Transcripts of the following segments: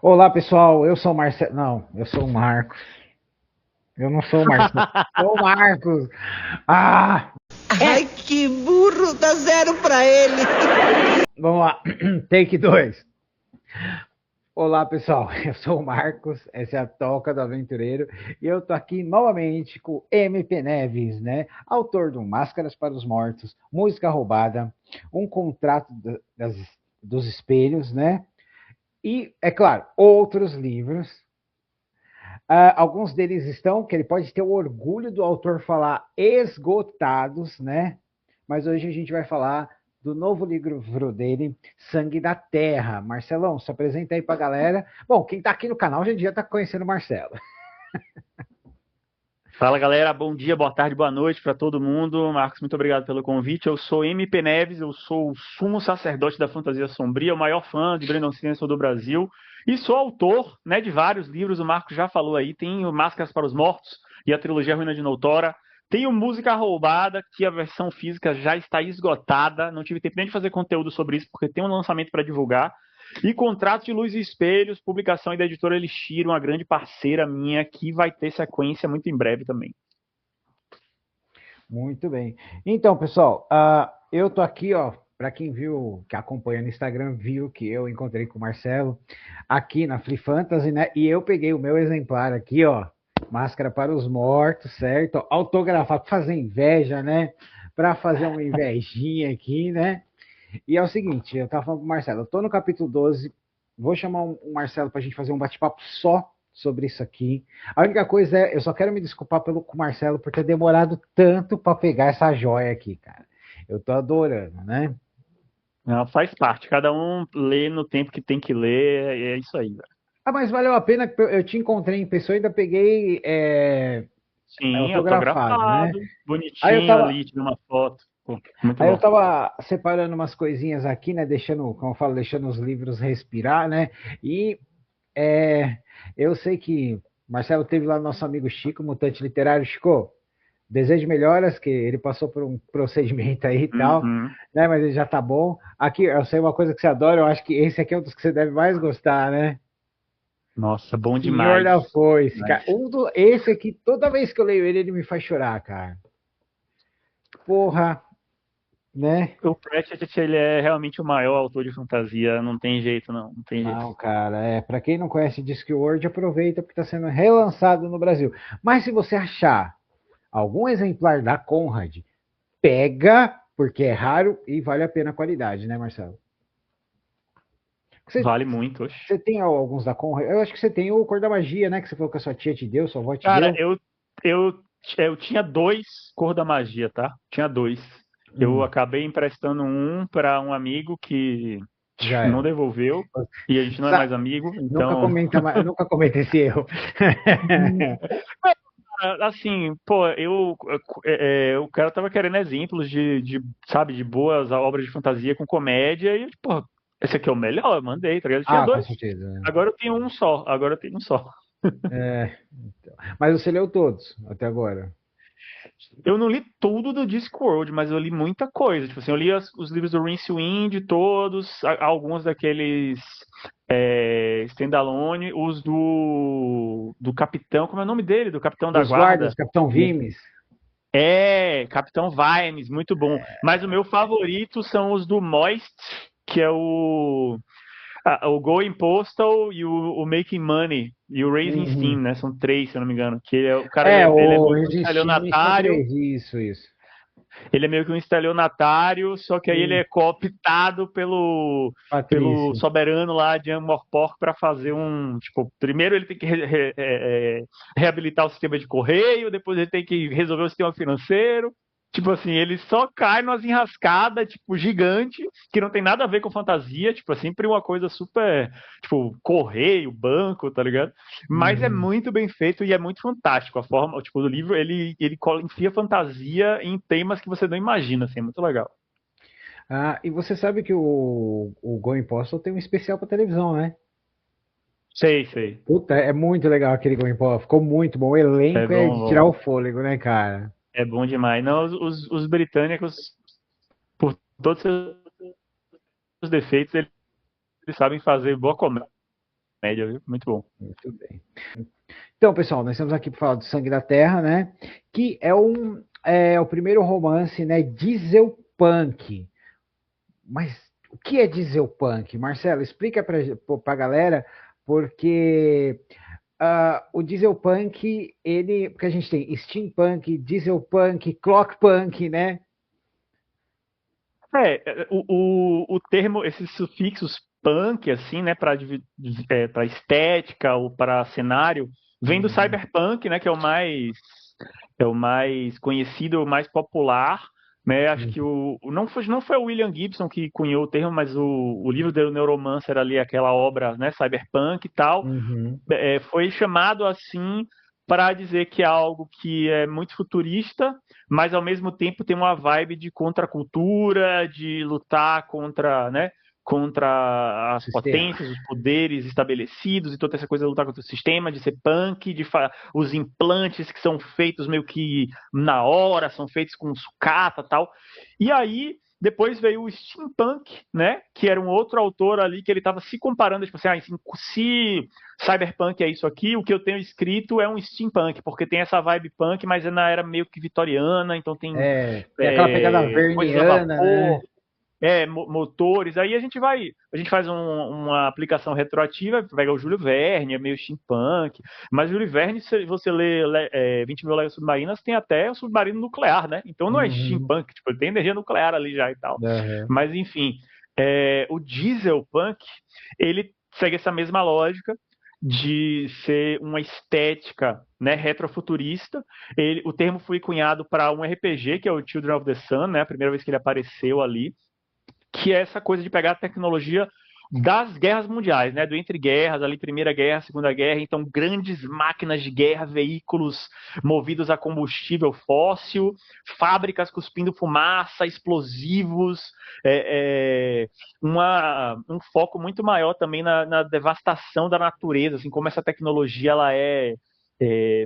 Olá, pessoal. Eu sou o Marcelo. Não, eu sou o Marcos. Eu não sou o Marcelo. Sou o Marcos. Ah! Ai, que burro, dá zero pra ele. Vamos lá. Take 2. Olá, pessoal. Eu sou o Marcos. Essa é a Toca do Aventureiro. E eu tô aqui novamente com o MP Neves, né? Autor do Máscaras para os Mortos, Música Roubada, Um Contrato dos Espelhos, né? E, é claro, outros livros. Alguns deles estão, que ele pode ter o orgulho do autor falar, esgotados, né? Mas hoje a gente vai falar do novo livro dele, Sangue da Terra. Marcelão, se apresenta aí pra galera. Bom, quem tá aqui no canal já devia estar conhecendo o Marcelo. Fala galera, bom dia, boa tarde, boa noite para todo mundo. Marcos, muito obrigado pelo convite. Eu sou MP Neves, eu sou o sumo sacerdote da fantasia sombria, o maior fã de Brandon Sanderson do Brasil e sou autor, né, de vários livros. O Marcos já falou aí, tem o Máscaras para os Mortos e a trilogia Ruína de Noutora. Tem o Música Roubada, que a versão física já está esgotada. Não tive tempo nem de fazer conteúdo sobre isso, porque tem um lançamento para divulgar. E Contrato de Luz e Espelhos, publicação da editora Elixir, uma grande parceira minha, que vai ter sequência muito em breve também. Muito bem. Então, pessoal, eu tô aqui, ó, para quem viu, que acompanha no Instagram, viu que eu encontrei com o Marcelo aqui na Free Fantasy, né? E eu peguei o meu exemplar aqui, ó, Máscara para os Mortos, certo? Autografado, para fazer inveja, né? Para fazer uma invejinha aqui, né? E é o seguinte, eu tava falando com o Marcelo, eu tô no capítulo 12, vou chamar o Marcelo pra gente fazer um bate-papo só sobre isso aqui. A única coisa é, eu só quero me desculpar com o Marcelo por ter demorado tanto para pegar essa joia aqui, cara. Eu tô adorando, né? Não, faz parte, cada um lê no tempo que tem que ler, é isso aí. Velho. Mas valeu a pena que eu te encontrei em pessoa e ainda peguei Sim, autografado, né? autografado, Aí eu bonitinho tava, ali, tirei uma foto. Pô, muito aí eu bom. tava separando umas coisinhas aqui, né? Deixando, como eu falo, deixando os livros respirar, né? E É, eu sei que Marcelo teve lá nosso amigo Chico, mutante literário. Chico, desejo melhoras, que ele passou por um procedimento aí e tal, Uhum. né? Mas ele já tá bom. Aqui, eu sei uma coisa que você adora, eu acho que esse aqui é um dos que você deve mais gostar, né? Nossa, bom Senhor demais. da Foice, Demais. cara. Esse aqui, toda vez que eu leio ele, ele me faz chorar, cara. Porra, né? O Pratchett, ele é realmente o maior autor de fantasia, não tem jeito não, não tem jeito. Não, cara, pra quem não conhece Discworld, aproveita porque tá sendo relançado no Brasil. Mas se você achar algum exemplar da Conrad, pega, porque é raro e vale a pena a qualidade, né, Marcelo? Você, Vale muito, oxe. você tem alguns da Conrad? Eu acho que você tem o Cor da Magia, né? Que você falou que a sua tia te deu, sua avó te Cara, deu. eu tinha dois Cor da Magia, tá? Tinha dois. Eu Hum, acabei emprestando um para um amigo que já não era. devolveu e a gente não é mais amigo, então. Nunca cometa esse erro. Assim, pô, o cara tava querendo exemplos sabe, de boas obras de fantasia com comédia e, pô, esse aqui é o melhor, eu mandei, tá ligado? Eu tinha Com dois, certeza. agora eu tenho um só, agora eu tenho um só. Então. Mas você leu todos até agora. Eu não li tudo do Discworld, mas eu li muita coisa. Tipo assim, eu li os livros do Rincewind todos, alguns daqueles standalone, os do Capitão, como é o nome dele? Do Capitão da Dos guardas, Guarda. Capitão Vimes. Capitão Vimes, muito bom. Mas o meu favorito são os do Moist, que é o Going Postal e o Making Money e o Raising Steam, Uhum. né? São três, se eu não me engano. Que o cara ele é O meio que um Resistime são estelionatário. três. Isso. Ele é meio que um estelionatário, só que aí ele Sim, é cooptado pelo Patrício. soberano lá de Amorpork para fazer tipo, primeiro ele tem que reabilitar o sistema de correio, depois ele tem que resolver o sistema financeiro. Tipo assim, ele só cai numas enrascadas, tipo, gigante, que não tem nada a ver com fantasia, tipo, é sempre uma coisa super, tipo, correio, banco, tá ligado? Mas é Uhum. muito bem feito e é muito fantástico a forma, tipo, do livro, enfia fantasia em temas que você não imagina, assim, é muito legal. E você sabe que o Going Postal tem um especial para televisão, né? Sei, sei. Puta, é muito legal aquele Going Postal. Ficou muito bom. O É elenco é bom, de tirar o bom. fôlego, né, cara? É bom demais. Não, os britânicos, por todos os seus defeitos, eles sabem fazer boa comédia. média, viu? Muito bom. Muito bem. Então, pessoal, nós estamos aqui para falar do Sangue da Terra, né? Que é o primeiro romance, né? Dieselpunk. Mas o que é dieselpunk? Marcelo, explica para a galera, porque o dieselpunk, porque a gente tem steampunk, dieselpunk, clockpunk, né? O termo, esses sufixos punk, assim, né, para estética ou para cenário, vem do cyberpunk, né, que é o mais conhecido, o mais popular, né? Acho que não foi o William Gibson que cunhou o termo, mas o livro do Neuromancer ali, aquela obra, né, cyberpunk e tal, Uhum. foi chamado assim para dizer que é algo que é muito futurista, mas ao mesmo tempo tem uma vibe de contracultura, de lutar contra, né, contra as Sistema. potências, os poderes estabelecidos e toda essa coisa de lutar contra o sistema, de ser punk, os implantes que são feitos meio que na hora, são feitos com sucata e tal. E aí depois veio o steampunk, né, que era um outro autor ali que ele estava se comparando, tipo assim, se cyberpunk é isso aqui, o que eu tenho escrito é um steampunk, porque tem essa vibe punk, mas é na era meio que vitoriana, então Tem aquela pegada coisas a verniana, vapor, né? motores. Aí a gente faz uma aplicação retroativa, pega o Júlio Verne, é meio steampunk, mas Júlio Verne, se você lê 20 mil léguas submarinas, tem até o submarino nuclear, né? Então não é Uhum. steampunk, tipo, tem energia nuclear ali já e tal. Uhum. Mas enfim, o dieselpunk, ele segue essa mesma lógica de ser uma estética, né, retrofuturista. O termo foi cunhado para um RPG, que é o Children of the Sun, né, a primeira vez que ele apareceu ali, que é essa coisa de pegar a tecnologia das guerras mundiais, né, do entre guerras, ali Primeira Guerra, Segunda Guerra, então grandes máquinas de guerra, veículos movidos a combustível fóssil, fábricas cuspindo fumaça, explosivos, um foco muito maior também na devastação da natureza, assim como essa tecnologia ela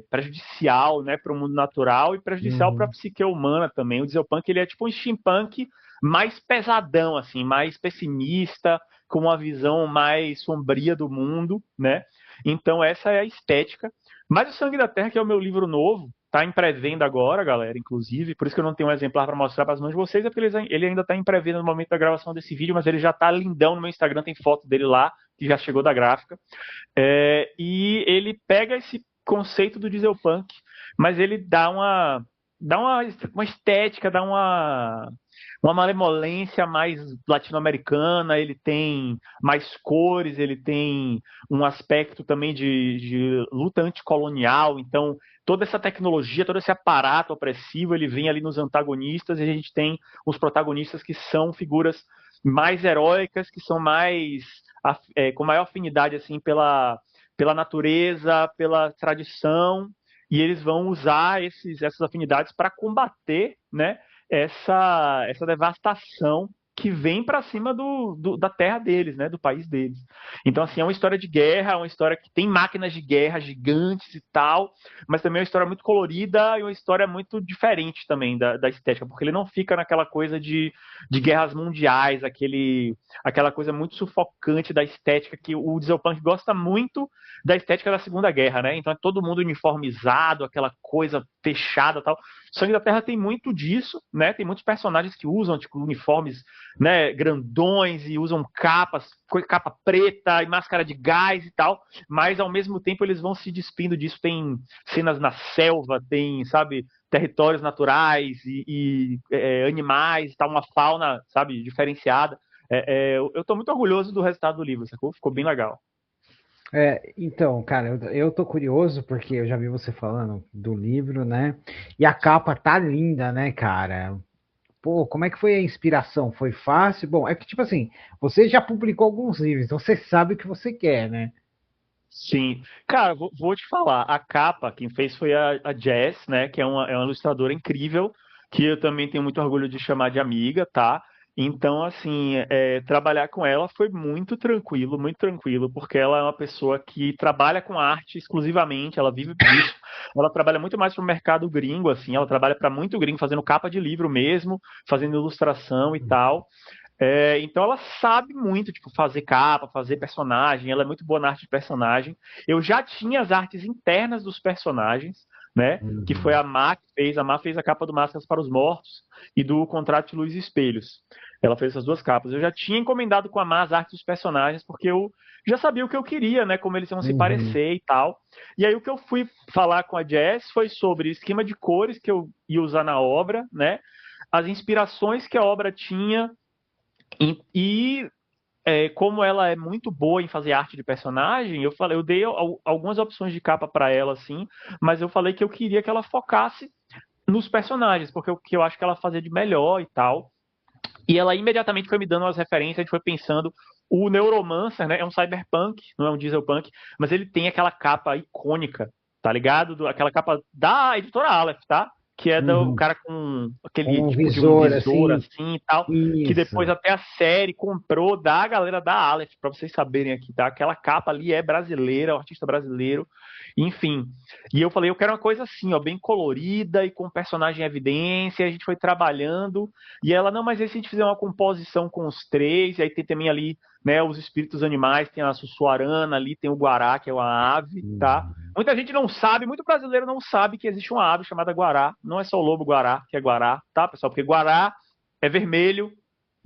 prejudicial, né, para o mundo natural e prejudicial para a Uhum. psique humana também. O dieselpunk ele é tipo um steampunk mais pesadão, assim, mais pessimista, com uma visão mais sombria do mundo, né? Então essa é a estética. Mas o Sangue da Terra, que é o meu livro novo, tá em pré-venda agora, galera, inclusive, por isso que eu não tenho um exemplar para mostrar para as mãos de vocês, é porque ele ainda tá em pré-venda no momento da gravação desse vídeo, mas ele já tá lindão no meu Instagram, tem foto dele lá, que já chegou da gráfica. E ele pega esse conceito do dieselpunk, mas ele dá uma estética, dá uma malemolência mais latino-americana, ele tem mais cores, ele tem um aspecto também de luta anticolonial, então toda essa tecnologia, todo esse aparato opressivo, ele vem ali nos antagonistas e a gente tem os protagonistas que são figuras mais heróicas, que são com maior afinidade assim pela natureza, pela tradição, e eles vão usar essas afinidades para combater, né, essa devastação que vem para cima da terra deles, né, do país deles. Então, assim, é uma história de guerra, é uma história que tem máquinas de guerra gigantes e tal, mas também é uma história muito colorida e uma história muito diferente também da estética, porque ele não fica naquela coisa de guerras mundiais, aquela coisa muito sufocante da estética que o Dieselpunk gosta muito da estética da Segunda Guerra, né? Então é todo mundo uniformizado, aquela coisa fechada e tal. Sangue da Terra tem muito disso, né? Tem muitos personagens que usam tipo, uniformes, né, grandões e usam capa preta e máscara de gás e tal, mas ao mesmo tempo eles vão se despindo disso. Tem cenas na selva, tem, sabe, territórios naturais e animais, tá, uma fauna, sabe, diferenciada. Eu estou muito orgulhoso do resultado do livro, sacou? Ficou bem legal. Então, cara, eu tô curioso porque eu já vi você falando do livro, né? E a capa tá linda, né, cara? Pô, como é que foi a inspiração? Foi fácil? Bom, é que, tipo assim, você já publicou alguns livros, então você sabe o que você quer, né? Sim. Cara, vou te falar, a capa, quem fez foi a Jess, né, que é uma ilustradora incrível, que eu também tenho muito orgulho de chamar de amiga, tá? Então, assim, trabalhar com ela foi muito tranquilo, porque ela é uma pessoa que trabalha com arte exclusivamente, ela vive disso, ela trabalha muito mais para o mercado gringo, assim, ela trabalha para muito gringo, fazendo capa de livro mesmo, fazendo ilustração e tal. Então ela sabe muito, tipo, fazer capa, fazer personagem, ela é muito boa na arte de personagem. Eu já tinha as artes internas dos personagens, né? Que foi Uhum. a Má fez a capa do Máscaras para os Mortos e do Contrato de Luz e Espelhos. Ela fez essas duas capas. Eu já tinha encomendado com a Má as artes dos personagens, porque eu já sabia o que eu queria, né? Como eles iam se Uhum. parecer e tal. E aí o que eu fui falar com a Jess foi sobre esquema de cores que eu ia usar na obra, né? As inspirações que a obra tinha e como ela é muito boa em fazer arte de personagem, eu dei algumas opções de capa para ela, assim, mas eu falei que eu queria que ela focasse nos personagens, porque o que eu acho que ela fazia de melhor e tal. E ela imediatamente foi me dando as referências, a gente foi pensando. O Neuromancer, né, é um cyberpunk, não é um dieselpunk, mas ele tem aquela capa icônica, tá ligado? Aquela capa da editora Aleph, tá? Que é o Uhum. cara com aquele Um tipo de um visor visor assim, assim e tal, que depois isso. até a série comprou da galera da Aleph, pra vocês saberem aqui, tá? Aquela capa ali é brasileira, é um artista brasileiro, enfim. E eu falei, eu quero uma coisa assim, ó, bem colorida e com personagem em evidência, a gente foi trabalhando, e ela, não, mas e se a gente fizer uma composição com os três, e aí tem também ali, né, os espíritos animais, tem a Sussuarana ali, tem o Guará, que é uma ave, tá? Uhum. Muita gente não sabe, muito brasileiro não sabe que existe uma ave chamada Guará, não é só o lobo Guará, que é Guará, tá, pessoal? Porque Guará é vermelho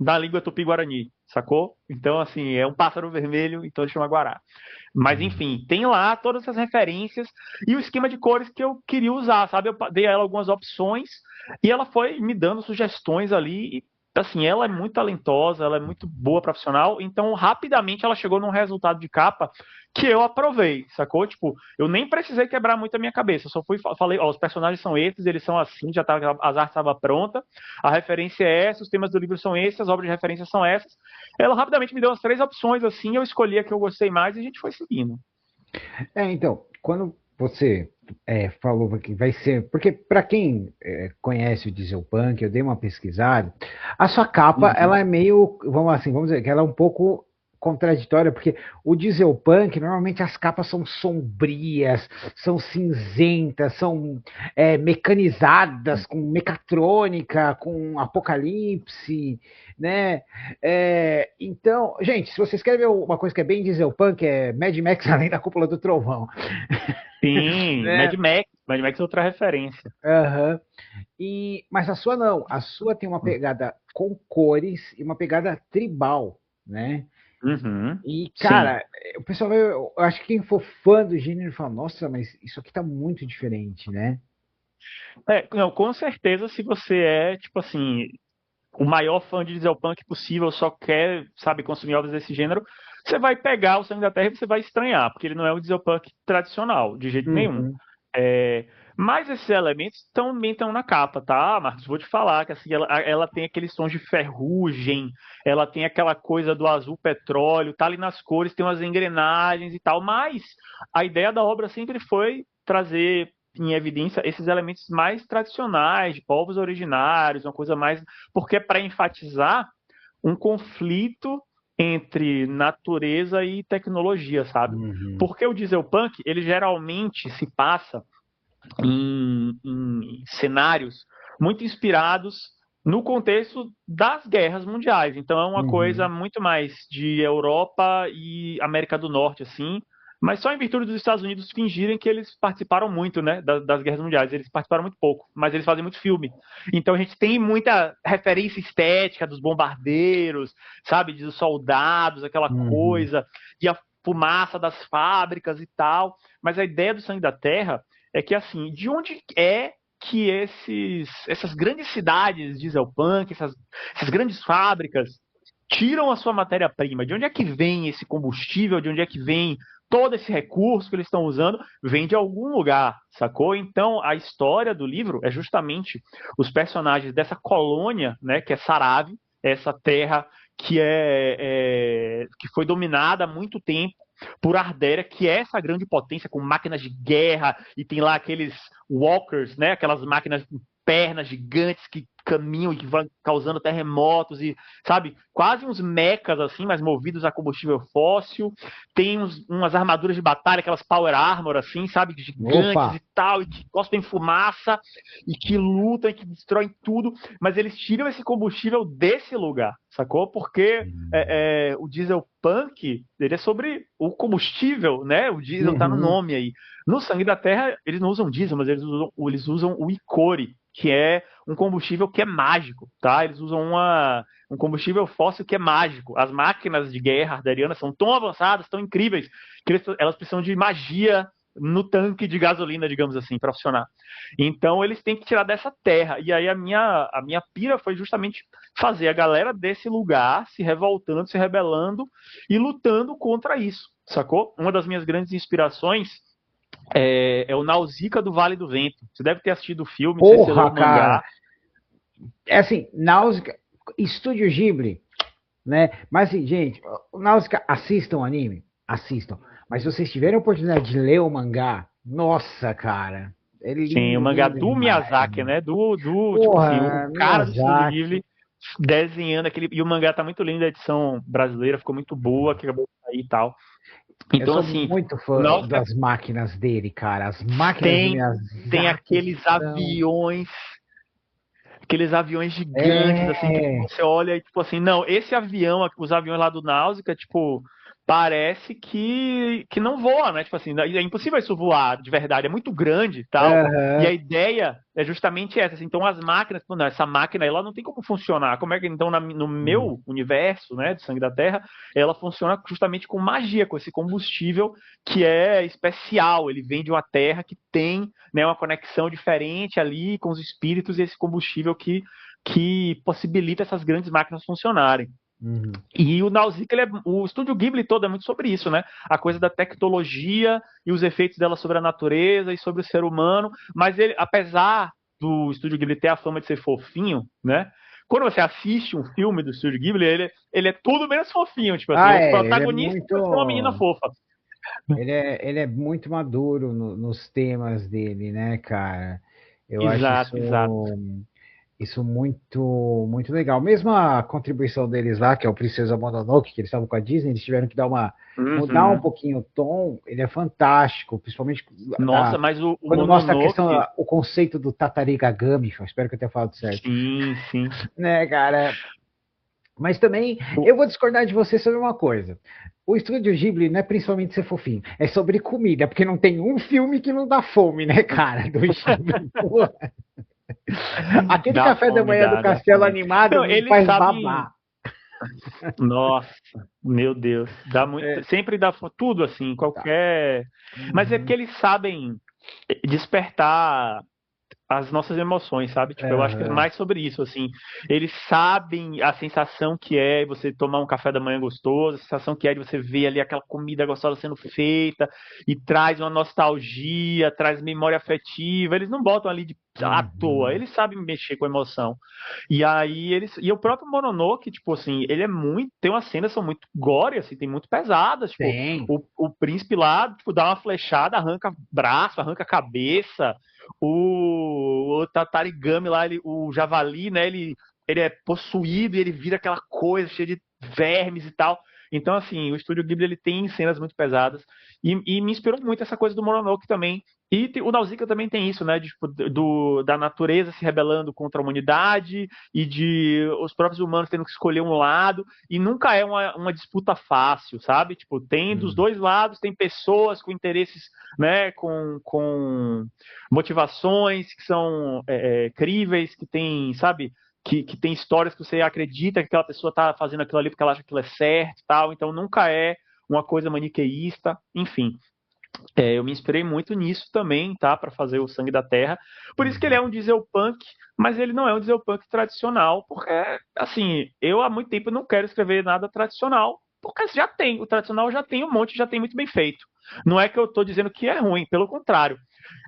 na língua tupi-guarani, sacou? Então, assim, é um pássaro vermelho, então ele chama Guará. Mas Uhum. enfim, tem lá todas essas referências e o esquema de cores que eu queria usar, sabe? Eu dei a ela algumas opções e ela foi me dando sugestões ali. E, assim, ela é muito talentosa, ela é muito boa profissional, então rapidamente ela chegou num resultado de capa que eu aprovei, sacou? Tipo, eu nem precisei quebrar muito a minha cabeça, eu só falei, ó, os personagens são esses, eles são assim, já tava, as artes estavam prontas, a referência é essa, os temas do livro são esses, as obras de referência são essas. Ela rapidamente me deu as três opções, assim, eu escolhi a que eu gostei mais e a gente foi seguindo. Então, quando você falou que vai ser. Porque, para quem conhece o Dieselpunk, eu dei uma pesquisada, a sua capa, ela Uhum. é meio. Vamos dizer, que ela é um pouco contraditória, porque o Dieselpunk, normalmente as capas são sombrias, são cinzentas, são mecanizadas, com mecatrônica, com apocalipse, né? Então, gente, se vocês querem ver uma coisa que é bem dieselpunk, é Mad Max Além da Cúpula do Trovão. Sim, Mad Né? Max. Mad Max é outra referência. Uhum. Mas a sua não, a sua tem uma pegada com cores e uma pegada tribal, né? Uhum. E, Sim. cara, o pessoal eu acho que quem for fã do gênero fala, nossa, mas isso aqui tá muito diferente, né? Não, com certeza, se você é, tipo assim, o maior fã de dieselpunk possível, só quer, sabe, consumir obras desse gênero, você vai pegar o Sangue da Terra e você vai estranhar, porque ele não é um dieselpunk tradicional, de jeito nenhum. Uhum. É, mas esses elementos também estão na capa, tá, Marcos? Vou te falar que assim, ela tem aqueles tons de ferrugem, ela tem aquela coisa do azul petróleo, tá ali nas cores, tem umas engrenagens e tal, mas a ideia da obra sempre foi trazer em evidência esses elementos mais tradicionais, de povos originários, uma coisa mais. Porque é para enfatizar um conflito entre natureza e tecnologia, sabe? Uhum. Porque o dieselpunk, ele geralmente se passa em cenários muito inspirados no contexto das guerras mundiais. Então é uma coisa Uhum. muito mais de Europa e América do Norte, assim, mas só em virtude dos Estados Unidos fingirem que eles participaram muito, né, das guerras mundiais. Eles participaram muito pouco, mas eles fazem muito filme. Então a gente tem muita referência estética dos bombardeiros, sabe, dos soldados, aquela Uhum. coisa, e a fumaça das fábricas e tal. Mas a ideia do Sangue da Terra é que, assim, de onde é que essas grandes cidades dieselpunk, essas grandes fábricas tiram a sua matéria-prima? De onde é que vem esse combustível? De onde é que vem todo esse recurso que eles estão usando? Vem de algum lugar, sacou? Então, a história do livro é justamente os personagens dessa colônia, né, que é Sarave, essa terra que foi dominada há muito tempo por Ardéria, que é essa grande potência com máquinas de guerra, e tem lá aqueles walkers, né, aquelas máquinas com pernas gigantes que caminham e vão causando terremotos e, sabe, quase uns mechas assim, mas movidos a combustível fóssil. Tem umas armaduras de batalha, aquelas power armor assim, sabe, gigantes Opa! e tal, e que cospem fumaça e que lutam e que destroem tudo, mas eles tiram esse combustível desse lugar, sacou? Porque o diesel punk, ele é sobre o combustível, né? O diesel tá no Uhum. nome aí. No Sangue da Terra, eles não usam diesel, mas eles usam o Icori, que é um combustível que é mágico, tá? Eles usam um combustível fóssil que é mágico. As máquinas de guerra arderianas são tão avançadas, tão incríveis, que elas precisam de magia no tanque de gasolina, digamos assim, para funcionar. Então eles têm que tirar dessa terra. E aí a minha pira foi justamente fazer a galera desse lugar se revoltando, se rebelando e lutando contra isso, sacou? Uma das minhas grandes inspirações é o Nausicaa do Vale do Vento. Você deve ter assistido o filme, não sei se você leu Porra, o cara! mangá. É assim, Náusea, Estúdio Ghibli, né? Mas assim, gente, o Náusea, assistam o anime, assistam. Mas se vocês tiverem a oportunidade de ler o mangá, nossa, cara, é Sim, o lindo, mangá lindo do demais. Miyazaki, né? Tipo assim, o Porra, cara do Estúdio Miyazaki. Ghibli desenhando aquele. E o mangá tá muito lindo, a edição brasileira ficou muito boa, que acabou de sair e tal. Eu Então, sou assim, muito o fã Náusicaa das máquinas dele, cara. As máquinas do tem, tem Miyazaki são. aqueles aviões gigantes, assim, que É. você olha e, tipo assim, não, esse avião, os aviões lá do Náusicaa, tipo, parece que não voa, né? Tipo assim, é impossível isso voar de verdade, é muito grande e tal. E a Aham. ideia é justamente essa, assim, então as máquinas, não, essa máquina aí, ela não tem como funcionar. Como é que, então, no Hum. meu universo, né, do Sangue da Terra, ela funciona justamente com magia, com esse combustível que é especial, ele vem de uma terra que tem, né, uma conexão diferente ali com os espíritos e esse combustível que possibilita essas grandes máquinas funcionarem. Uhum. E o Nausicaa, o estúdio Ghibli todo é muito sobre isso, né? A coisa da tecnologia e os efeitos dela sobre a natureza e sobre o ser humano. Mas ele, apesar do estúdio Ghibli ter a fama de ser fofinho, né? Quando você assiste um filme do estúdio Ghibli, ele é tudo menos fofinho. Tipo assim, Ah, o é. Ele é protagonista muito. pode ser uma menina fofa. Ele é muito maduro nos temas dele, né, cara? Eu acho Exato, exato. isso muito legal. Mesmo a contribuição deles lá, que é o Princesa Mononoke, que eles estavam com a Disney, eles tiveram que mudar um Uhum. pouquinho o tom. Ele é fantástico, principalmente Nossa, mas o quando mostra a questão, Mononoke, o conceito do Tatarigagami. Eu espero que eu tenha falado certo, sim, sim. né, cara? Mas também eu vou discordar de você sobre uma coisa. O estúdio Ghibli não é principalmente ser fofinho, é sobre comida, porque não tem um filme que não dá fome, né, cara, do Ghibli. Porra. Aquele Dá café da fome, manhã do dá Castelo fome. Animado Não, me eles faz sabem. babar. Nossa, meu Deus, dá muito, É, sempre dá tudo assim, tá. qualquer. Mas é porque Uhum. eles sabem despertar as nossas emoções, sabe? Tipo, eu acho que é Aham. mais sobre isso, assim. Eles sabem a sensação que é você tomar um café da manhã gostoso, a sensação que é de você ver ali aquela comida gostosa sendo feita e traz uma nostalgia, traz memória afetiva. Eles não botam ali à toa, Uhum. eles sabem mexer com emoção. E aí e o próprio Mononoke, tipo assim, ele é muito, tem umas cenas que são muito gore, assim, tem muito pesadas, tipo, Tem. o príncipe lá, tipo, dá uma flechada, arranca braço, arranca cabeça, o Tatarigami lá, o javali, né? Ele é possuído e ele vira aquela coisa cheia de vermes e tal. Então, assim, o Estúdio Ghibli ele tem cenas muito pesadas e me inspirou muito essa coisa do Mononoke também. E o Nausicaa também tem isso, né? De, tipo, da natureza se rebelando contra a humanidade e de os próprios humanos tendo que escolher um lado. E nunca é uma disputa fácil, sabe? Tipo, tem dos Hum. dois lados, tem pessoas com interesses, né? Com motivações que são críveis, que tem, sabe? Que tem histórias que você acredita que aquela pessoa está fazendo aquilo ali porque ela acha que aquilo é certo e tal. Então nunca é uma coisa maniqueísta, enfim. Eu me inspirei muito nisso também, tá? Para fazer o Sangue da Terra. Por isso que ele é Uhum. um diesel punk, mas ele não é um diesel punk tradicional, porque, assim, eu há muito tempo não quero escrever nada tradicional, porque já tem, o tradicional já tem um monte, já tem muito bem feito. Não é que eu estou dizendo que é ruim, pelo contrário.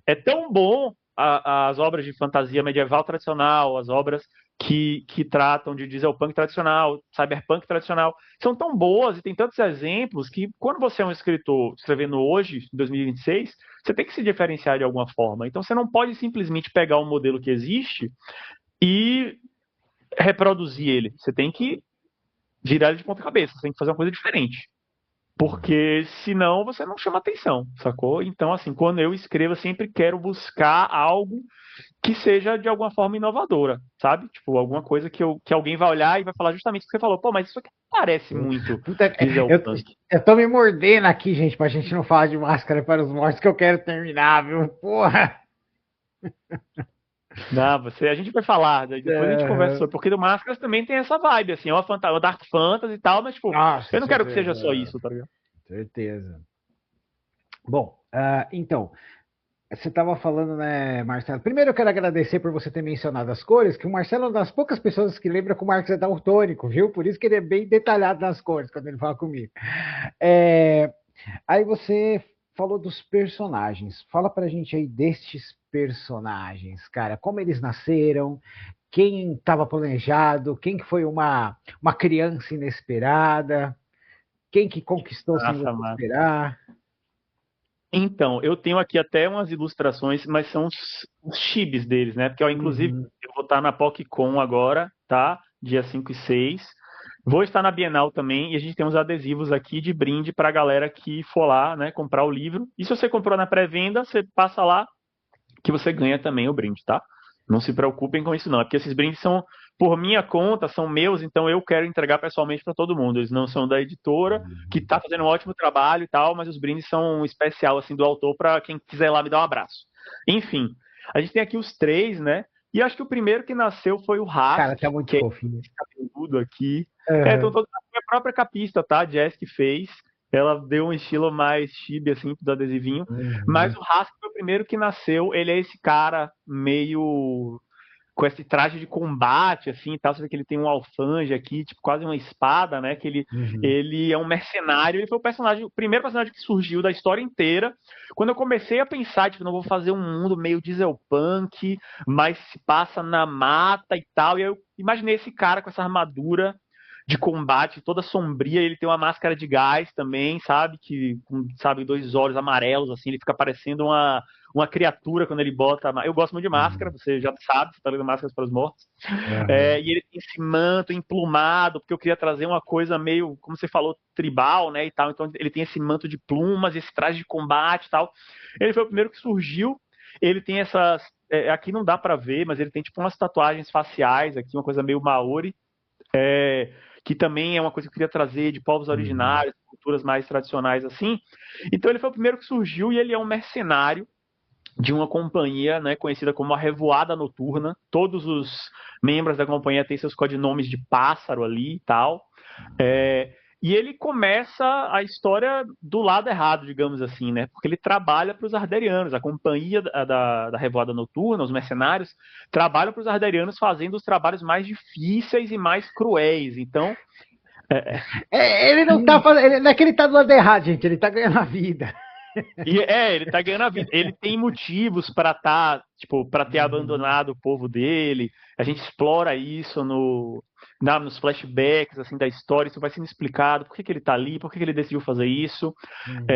É tão bom as obras de fantasia medieval tradicional, as obras que tratam de dieselpunk tradicional, cyberpunk tradicional, são tão boas e tem tantos exemplos que quando você é um escritor escrevendo hoje, em 2026, você tem que se diferenciar de alguma forma. Então você não pode simplesmente pegar um modelo que existe e reproduzir ele. Você tem que virar ele de ponta cabeça. Você tem que fazer uma coisa diferente. Porque senão você não chama atenção, sacou? Então, assim, quando eu escrevo, eu sempre quero buscar algo que seja de alguma forma inovadora, sabe? Tipo, alguma coisa que alguém vai olhar e vai falar justamente o que você falou. Pô, mas isso aqui parece muito Puta, eu, Dieselpunk. eu tô me mordendo aqui, gente, pra gente não falar de Máscara para os Mortos, que eu quero terminar, viu? Porra! Não, a gente vai falar, daí depois a gente conversa sobre, porque do Máscaras também tem essa vibe, assim, é uma Dark Fantasy e tal, mas, tipo, Nossa, eu não quero que certeza. seja só isso, tá ligado? Certeza. Bom, então, você estava falando, né, Marcelo? Primeiro eu quero agradecer por você ter mencionado as cores, que o Marcelo é uma das poucas pessoas que lembra que o Marcos é daltônico, viu? Por isso que ele é bem detalhado nas cores quando ele fala comigo. É, aí você falou dos personagens. Fala pra gente aí destes personagens, cara. Como eles nasceram, quem estava planejado, quem que foi uma criança inesperada, quem que conquistou sem Massa, você massa. esperar. Então, eu tenho aqui até umas ilustrações, mas são os chibis deles, né? Porque, ó, inclusive, Uhum. eu vou estar na PocCon agora, tá? Dia 5 e 6. Vou estar na Bienal também e a gente tem uns adesivos aqui de brinde pra galera que for lá, né, comprar o livro. E se você comprou na pré-venda, você passa lá que você ganha também o brinde, tá? Não se preocupem com isso não, é porque esses brindes são por minha conta, são meus, então eu quero entregar pessoalmente para todo mundo. Eles não são da editora, que está fazendo um ótimo trabalho e tal, mas os brindes são um especial assim do autor para quem quiser lá me dar um abraço. Enfim, a gente tem aqui os três, né? E acho que o primeiro que nasceu foi o Cara, Hask, tá muito que é fofinho. esse cabeludo aqui. Então Uhum. toda a minha própria capista, tá? A Jess que fez. Ela deu um estilo mais chibi, assim, do adesivinho. Mas Uhum. o Hask foi o primeiro que nasceu. Ele é esse cara meio com esse traje de combate, assim, e tal. Você vê que ele tem um alfanje aqui, tipo, quase uma espada, né? Que Uhum. ele é um mercenário. Ele foi o primeiro personagem que surgiu da história inteira. Quando eu comecei a pensar, tipo, não vou fazer um mundo meio dieselpunk, mas se passa na mata e tal. E aí eu imaginei esse cara com essa armadura de combate toda sombria, ele tem uma máscara de gás também, sabe? Que, com, sabe, dois olhos amarelos, assim, ele fica parecendo uma criatura quando ele bota. Eu gosto muito de máscara, Uhum. você já sabe, você tá lendo Máscaras para os Mortos. Uhum. E ele tem esse manto emplumado, porque eu queria trazer uma coisa meio, como você falou, tribal, né? E tal. Então ele tem esse manto de plumas, esse traje de combate e tal. Ele foi o primeiro que surgiu. Ele tem essas. Aqui não dá para ver, mas ele tem tipo umas tatuagens faciais aqui, uma coisa meio Maori. Que também é uma coisa que eu queria trazer de povos Uhum. originários, culturas mais tradicionais assim. Então ele foi o primeiro que surgiu e ele é um mercenário de uma companhia, né, conhecida como a Revoada Noturna. Todos os membros da companhia têm seus codinomes de pássaro ali e tal. É, e ele começa a história do lado errado, digamos assim, né? Porque ele trabalha para os Arderianos. A companhia da Revoada Noturna, os mercenários, trabalham para os Arderianos fazendo os trabalhos mais difíceis e mais cruéis. Então, Ele não tá fazendo. Não é que ele tá do lado errado, gente. Ele tá ganhando a vida. ele tá ganhando a vida. Ele tem motivos para tipo, para ter Uhum. abandonado o povo dele. A gente explora isso nos flashbacks assim da história. Isso vai sendo explicado. Por que, que ele tá ali? Por que, que ele decidiu fazer isso? Uhum.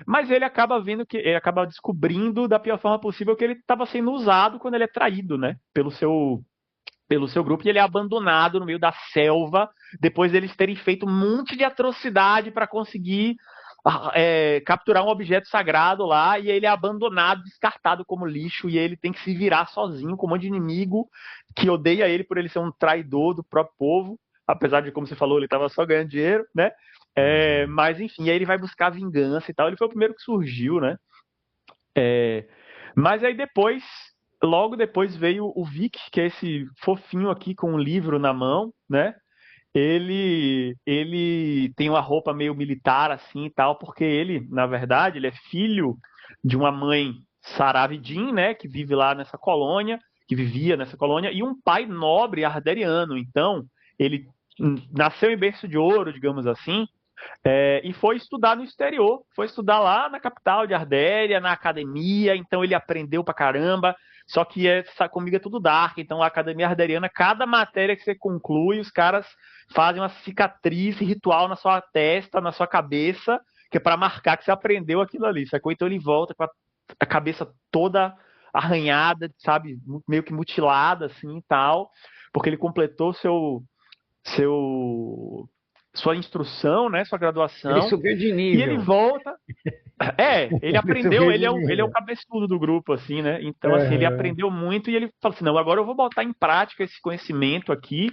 Mas ele acaba vendo que ele acaba descobrindo da pior forma possível que ele estava sendo usado quando ele é traído, né? Pelo seu grupo, e ele é abandonado no meio da selva, depois deles terem feito um monte de atrocidade para conseguir capturar um objeto sagrado lá, e ele é abandonado, descartado como lixo, e ele tem que se virar sozinho com um monte de inimigo que odeia ele por ele ser um traidor do próprio povo, apesar de, como você falou, ele estava só ganhando dinheiro, né? Uhum. Mas enfim, aí ele vai buscar vingança e tal. Ele foi o primeiro que surgiu, né? É, mas aí depois, logo depois veio o Vic, que é esse fofinho aqui com um livro na mão, né? Ele tem uma roupa meio militar assim e tal, porque ele, na verdade, ele é filho de uma mãe Saravidin, né, que vive lá nessa colônia, que vivia nessa colônia, e um pai nobre arderiano. Então, ele nasceu em berço de ouro, digamos assim, e foi estudar no exterior, foi estudar lá na capital de Ardélia, na academia, então ele aprendeu pra caramba, só que comigo é tudo dark, então a academia arderiana, cada matéria que você conclui, os caras fazem uma cicatriz ritual na sua testa, na sua cabeça, que é para marcar que você aprendeu aquilo ali, sacou? Então ele volta com a cabeça toda arranhada, sabe, meio que mutilada assim e tal, porque ele completou sua instrução, né, sua Ele graduação, subiu de e ele nível. volta. Ele Ele aprendeu, subiu de ele é o nível. cabeçudo do grupo, assim, né? Então, assim, ele Aham. aprendeu muito e ele fala assim, não, agora eu vou botar em prática esse conhecimento aqui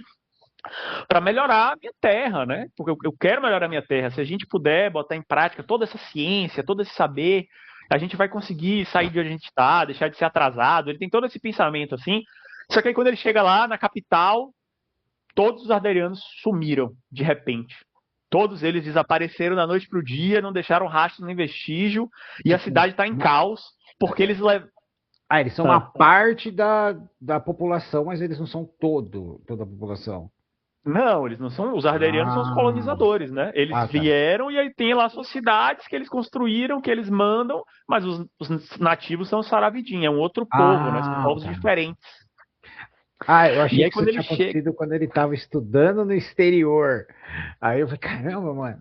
para melhorar a minha terra, né? Porque eu quero melhorar a minha terra. Se a gente puder botar em prática toda essa ciência, todo esse saber, a gente vai conseguir sair de onde a gente está, deixar de ser atrasado. Ele tem todo esse pensamento, assim. Só que aí quando ele chega lá na capital, todos os arderianos sumiram de repente. Todos eles desapareceram da noite para o dia, não deixaram rastro nem vestígio, e a Tipo, cidade está em caos, porque eles levam. eles são uma parte da população, mas eles não são toda a população. Não, eles não são. Os arderianos são os Ah, colonizadores, né? Eles tá. vieram e aí tem lá suas cidades que eles construíram, que eles mandam, mas os nativos são Saravidin, é um outro povo, né? São Ah, povos tá. diferentes. Eu E achei aí que isso quando ele tinha chega. acontecido quando ele estava estudando no exterior. Aí eu falei, caramba, mano.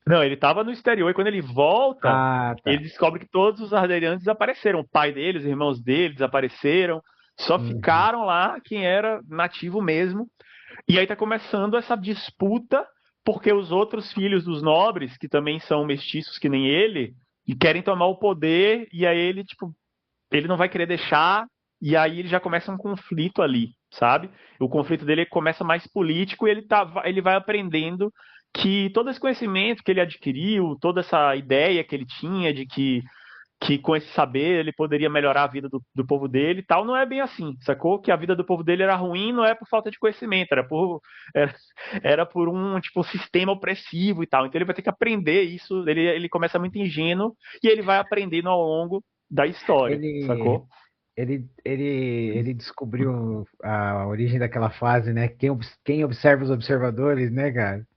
Não, ele estava no exterior e quando ele volta, Ah, ele tá. descobre que todos os arderianos desapareceram. O pai dele, os irmãos dele desapareceram. Só Uhum. ficaram lá quem era nativo mesmo. E aí está começando essa disputa, porque os outros filhos dos nobres, que também são mestiços que nem ele, e querem tomar o poder, e aí ele, tipo, ele não vai querer deixar, e aí ele já começa um conflito ali, sabe? O conflito dele começa mais político e ele vai aprendendo que todo esse conhecimento que ele adquiriu, toda essa ideia que ele tinha de que com esse saber ele poderia melhorar a vida do povo dele e tal, não é bem assim, sacou? Que a vida do povo dele era ruim, não é por falta de conhecimento, era, era por um tipo sistema opressivo e tal. Então ele vai ter que aprender isso, ele começa muito ingênuo e ele vai aprendendo ao longo da história, Ele, sacou? ele descobriu a origem daquela fase, né? Quem observa os observadores, né, cara?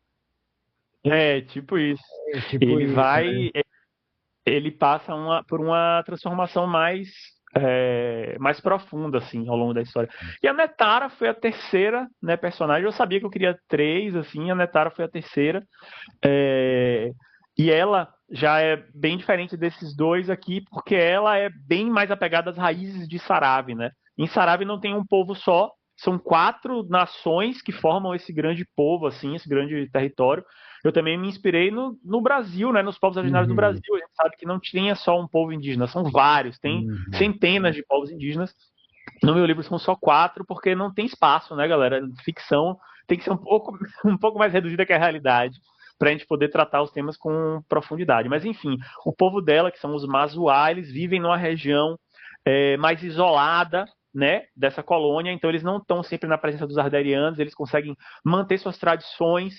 É, tipo isso. É tipo Ele isso, né? vai, ele passa por uma transformação mais profunda assim ao longo da história. E a Netara foi a terceira, né, personagem. Eu sabia que eu queria três, assim, a Netara foi a terceira. É, e ela já é bem diferente desses dois aqui, porque ela é bem mais apegada às raízes de Sarave, né? Em Sarave não tem um povo só, são quatro nações que formam esse grande povo, assim, esse grande território. Eu também me inspirei no Brasil, né, nos povos originários do Brasil. Uhum, A gente sabe que não tinha só um povo indígena, são vários, tem uhum. centenas de povos indígenas. No meu livro são só quatro, porque não tem espaço, né, galera? Ficção tem que ser um pouco mais reduzida que a realidade, para a gente poder tratar os temas com profundidade. Mas, enfim, o povo dela, que são os Mazuá, eles vivem numa região mais isolada, né, dessa colônia, então eles não estão sempre na presença dos arderianos, eles conseguem manter suas tradições,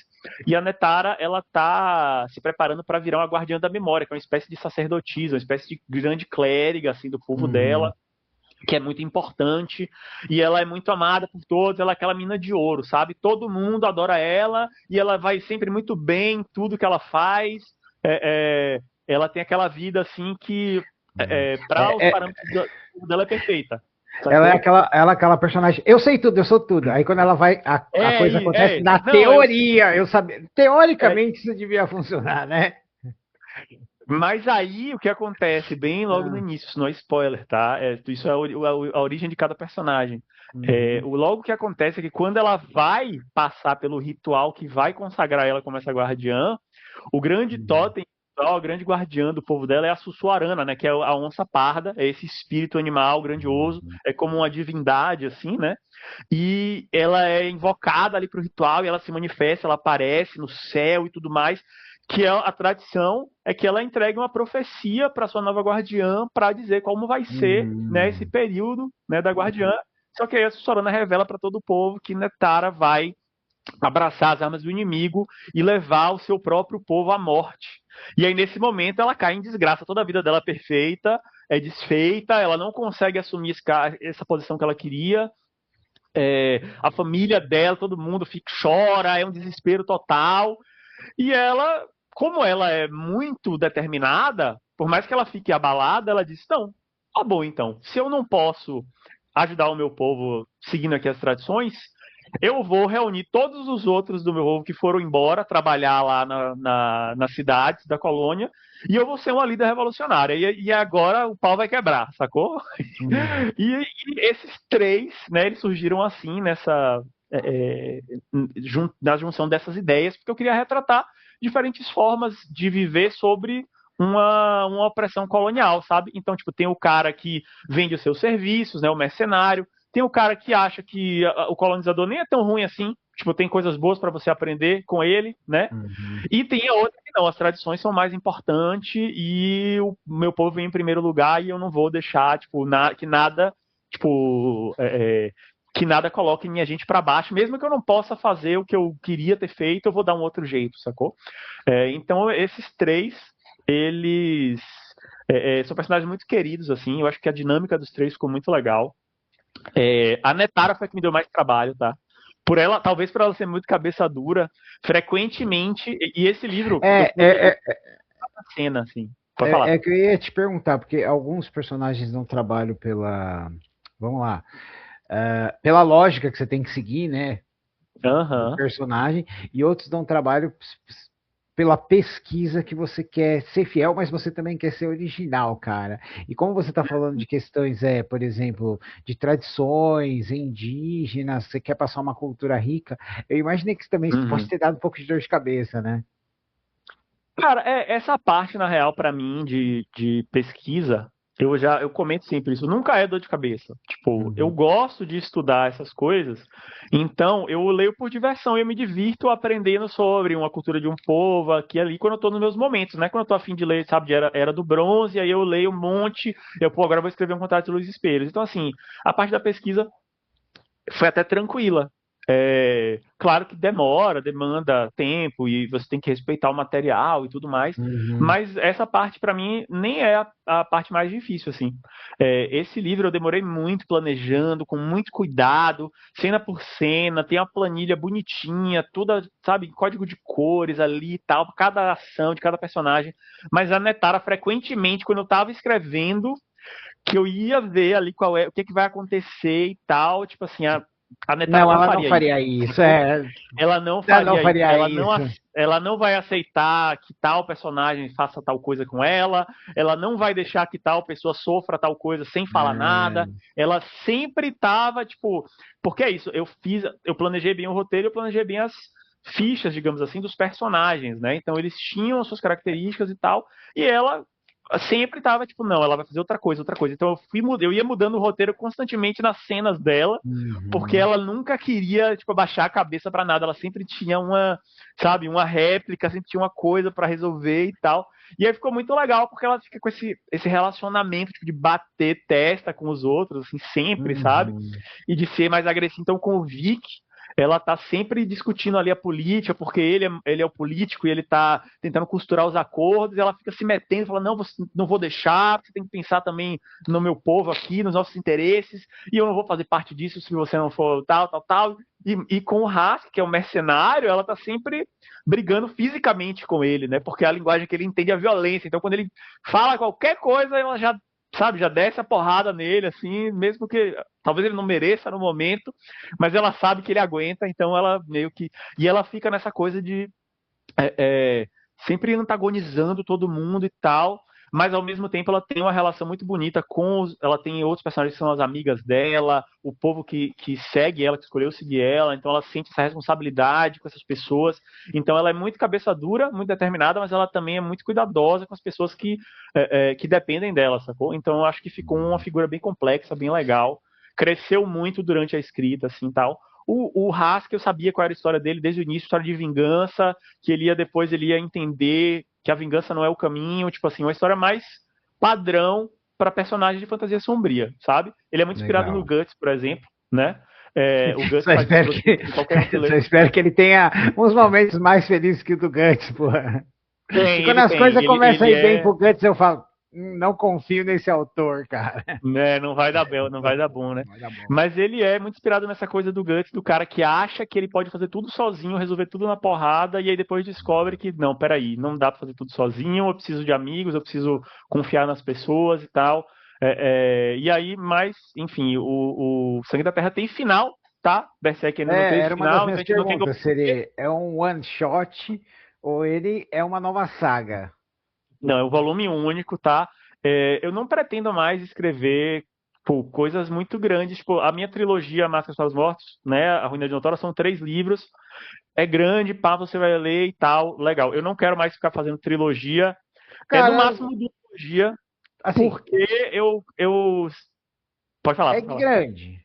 e a Netara, ela está se preparando para virar uma guardiã da memória, que é uma espécie de sacerdotisa, uma espécie de grande clériga, assim, do povo Uhum. dela, que é muito importante, e ela é muito amada por todos, ela é aquela mina de ouro, sabe? Todo mundo adora ela, e ela vai sempre muito bem em tudo que ela faz. Ela tem aquela vida assim que, para os É, é, parâmetros dela, é perfeita, ela sacou? é aquela personagem. Eu sei tudo, eu sou tudo. Aí quando ela vai, a coisa acontece na Não, eu sei. teoria. Eu sabia. Teoricamente isso devia funcionar, né? Mas aí o que acontece bem logo no Ah, início, isso não é spoiler, tá? Isso é a origem de cada personagem. uhum, Logo que acontece é que quando ela vai passar pelo ritual que vai consagrar ela como essa guardiã, o grande uhum, totem, a grande guardiã do povo dela é a Sussuarana, né? Que é a onça parda, é esse espírito animal grandioso, uhum, é como uma divindade, assim, né? E ela é invocada ali para o ritual e ela se manifesta, ela aparece no céu e tudo mais. Que é a tradição é que ela entrega uma profecia para sua nova guardiã para dizer como vai ser, né, esse uhum, período, né, da guardiã. Só que aí a Sussurana revela para todo o povo que Netara vai abraçar as armas do inimigo e levar o seu próprio povo à morte. E aí, nesse momento, ela cai em desgraça. Toda a vida dela é perfeita, é desfeita, ela não consegue assumir essa posição que ela queria. A família dela, todo mundo chora, é um desespero total. E ela, como ela é muito determinada, por mais que ela fique abalada, ela diz: não, tá bom então. Se eu não posso ajudar o meu povo seguindo aqui as tradições, eu vou reunir todos os outros do meu povo que foram embora trabalhar lá nas cidades da colônia, e eu vou ser uma líder revolucionária. E agora o pau vai quebrar, sacou? E esses três, né, eles surgiram assim na junção dessas ideias, porque eu queria retratar diferentes formas de viver sobre uma opressão colonial, sabe? Então, tipo, tem o cara que vende os seus serviços, né, o mercenário, tem o cara que acha que o colonizador nem é tão ruim assim, tipo, tem coisas boas para você aprender com ele, né? Uhum. E tem a outra que não, as tradições são mais importantes e o meu povo vem em primeiro lugar e eu não vou deixar, tipo, que nada, tipo, que nada coloque minha gente para baixo, mesmo que eu não possa fazer o que eu queria ter feito, eu vou dar um outro jeito, sacou? Então, esses três, eles são personagens muito queridos, assim, eu acho que a dinâmica dos três ficou muito legal. A Netara foi a que me deu mais trabalho, tá? Talvez por ela ser muito cabeça dura, frequentemente, e esse livro, eu É, publiquei é, uma cena, assim, pode falar. é que eu ia te perguntar, porque alguns personagens não trabalham pela. Vamos lá. Pela lógica que você tem que seguir, né? Do Aham. personagem, e outros dão trabalho pela pesquisa que você quer ser fiel, mas você também quer ser original, cara. E como você está falando de questões, por exemplo, de tradições indígenas, você quer passar uma cultura rica, eu imaginei que isso também pode Uhum. ter dado um pouco de dor de cabeça, né? Cara, essa parte, na real, pra mim, de pesquisa, eu comento sempre isso, nunca é dor de cabeça. Tipo, eu Uhum. gosto de estudar essas coisas, então eu leio por diversão e eu me divirto aprendendo sobre uma cultura de um povo aqui e ali quando eu tô nos meus momentos, né? Quando eu tô afim de ler, sabe, de Era do Bronze, aí eu leio um monte, agora eu vou escrever um contrato de Luiz Espelhos. Então, assim, a parte da pesquisa foi até tranquila. Claro que demanda tempo e você tem que respeitar o material e tudo mais, Uhum. mas essa parte para mim nem é a parte mais difícil assim. Esse livro eu demorei muito planejando, com muito cuidado, cena por cena, tem uma planilha bonitinha, toda, sabe, código de cores ali e tal, cada ação de cada personagem, mas a Netara frequentemente quando eu estava escrevendo que eu ia ver ali o que vai acontecer e tal, tipo assim, a Netara Não, não ela não faria isso. faria isso. Sacou? Ela não Ela não faria isso. faria isso. Ela não vai aceitar que tal personagem faça tal coisa com ela. Ela não vai deixar que tal pessoa sofra tal coisa sem falar nada. É. Ela sempre tava, tipo. Porque é isso, eu planejei bem o roteiro, eu planejei bem as fichas, digamos assim, dos personagens, né? Então eles tinham as suas características e tal. E ela sempre tava, tipo, não, ela vai fazer outra coisa, outra coisa. Então eu ia mudando o roteiro constantemente nas cenas dela, porque Uhum. ela nunca queria, tipo, abaixar a cabeça pra nada. Ela sempre tinha sabe, uma réplica, sempre tinha uma coisa pra resolver e tal. E aí ficou muito legal, porque ela fica com esse relacionamento, tipo, de bater testa com os outros, assim, sempre, sabe? Uhum. E de ser mais agressivo. Então, com o Vic, ela tá sempre discutindo ali a política, porque ele é o político e ele tá tentando costurar os acordos, e ela fica se metendo, fala, não, você não vou deixar, você tem que pensar também no meu povo aqui, nos nossos interesses, e eu não vou fazer parte disso se você não for tal, tal, tal. E com o Hask, que é o mercenário, ela tá sempre brigando fisicamente com ele, né? Porque é a linguagem que ele entende é a violência. Então, quando ele fala qualquer coisa, ela já, sabe, já desce a porrada nele, assim, mesmo que talvez ele não mereça no momento, mas ela sabe que ele aguenta, então ela meio que. E ela fica nessa coisa de é, é, sempre antagonizando todo mundo e tal, mas ao mesmo tempo ela tem uma relação muito bonita ela tem outros personagens que são as amigas dela, o povo que segue ela, que escolheu seguir ela, então ela sente essa responsabilidade com essas pessoas, então ela é muito cabeça dura, muito determinada, mas ela também é muito cuidadosa com as pessoas que dependem dela, sacou? Então eu acho que ficou uma figura bem complexa, bem legal, cresceu muito durante a escrita, assim, tal. O Haskell, eu sabia qual era a história dele desde o início, história de vingança, que depois ele ia entender que a vingança não é o caminho, tipo assim, uma história mais padrão para personagem de fantasia sombria, sabe? Ele é muito inspirado no Legal. Guts, por exemplo, né? O Guts Só faz espero que, escrotice em qualquer um que só lê. espero que ele tenha uns momentos mais felizes que o do Guts, porra. Que Tem, quando ele as tem. coisas começam a Ele ir bem é. pro Guts, eu falo, não confio nesse autor, cara." Né, não vai dar bem, não vai dar bom, né? Vai dar bom. Mas ele é muito inspirado nessa coisa do Guts, do cara que acha que ele pode fazer tudo sozinho, resolver tudo na porrada, e aí depois descobre que, não, peraí, não dá pra fazer tudo sozinho, eu preciso de amigos, eu preciso confiar nas pessoas e tal. E aí, mas, enfim, o Sangue da Terra tem final, tá? Berserk ainda não teve Era uma das final, então a minhas gente não tem como. perguntas. Se ele é um one shot ou ele é uma nova saga? Não, é um volume único, tá? Eu não pretendo mais escrever pô, coisas muito grandes. Tipo, a minha trilogia Máscaras para os Mortos, né? A Ruína de Notória, são 3 livros. É grande, pá, você vai ler e tal. Legal. Eu não quero mais ficar fazendo trilogia. No Cara, máximo duologia, assim, porque eu... Pode falar, é pode falar. grande.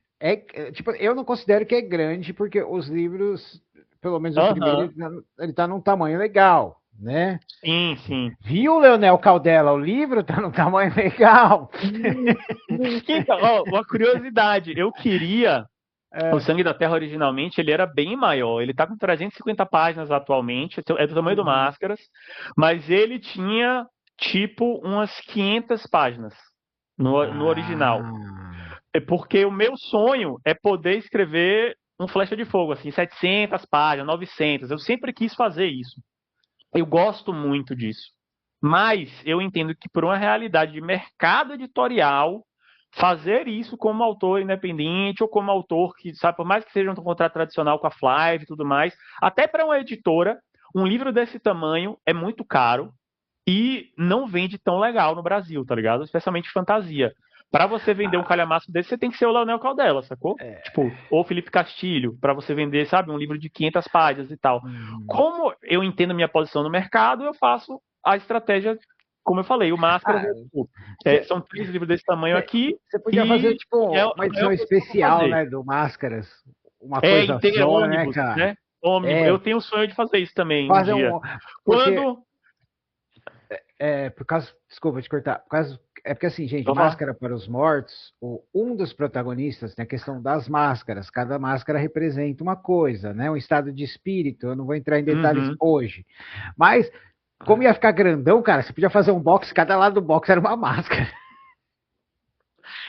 Tipo, eu não considero que é grande porque os livros, pelo menos o primeiro, Aham. ele tá num tamanho legal, né? Sim, sim. Viu, Leonel Caldela? O livro tá num tamanho legal. Então, ó, uma curiosidade. Eu queria. O É. Sangue da Terra originalmente ele era bem maior. Ele tá com 350 páginas atualmente, é do tamanho do Uhum. Máscaras, mas ele tinha tipo umas 500 páginas no original. Ah. É porque o meu sonho é poder escrever um Flecha de Fogo, assim, 700 páginas, 900. Eu sempre quis fazer isso. Eu gosto muito disso. Mas eu entendo que por uma realidade de mercado editorial, fazer isso como autor independente ou como autor que, sabe, por mais que seja um contrato tradicional com a Flive e tudo mais, até para uma editora, um livro desse tamanho é muito caro e não vende tão legal no Brasil, tá ligado? Especialmente fantasia. Para você vender um calhamaço desse, você tem que ser o Leonel Caldela, sacou? Tipo, ou Felipe Castilho, para você vender, sabe, um livro de 500 páginas e tal. Uhum. Como eu entendo minha posição no mercado, eu faço a estratégia, como eu falei, o Máscaras, Ah, são 3 livros desse tamanho aqui você podia fazer, e é tipo, a uma maior edição coisa que eu vou especial, fazer. né, do Máscaras. Uma É coisa inteiro, só, né, ônibus, cara? né? Ônibus. Eu É, tenho o sonho de fazer isso também um fazer dia. um. Porque, Quando. por causa. Desculpa te cortar. É porque, assim, gente, Vou falar. Máscara para os Mortos, um dos protagonistas, tem a questão das máscaras. Cada máscara representa uma coisa, né? Um estado de espírito. Eu não vou entrar em detalhes Uhum. hoje. Mas, como ia ficar grandão, cara, você podia fazer um box, cada lado do box era uma máscara.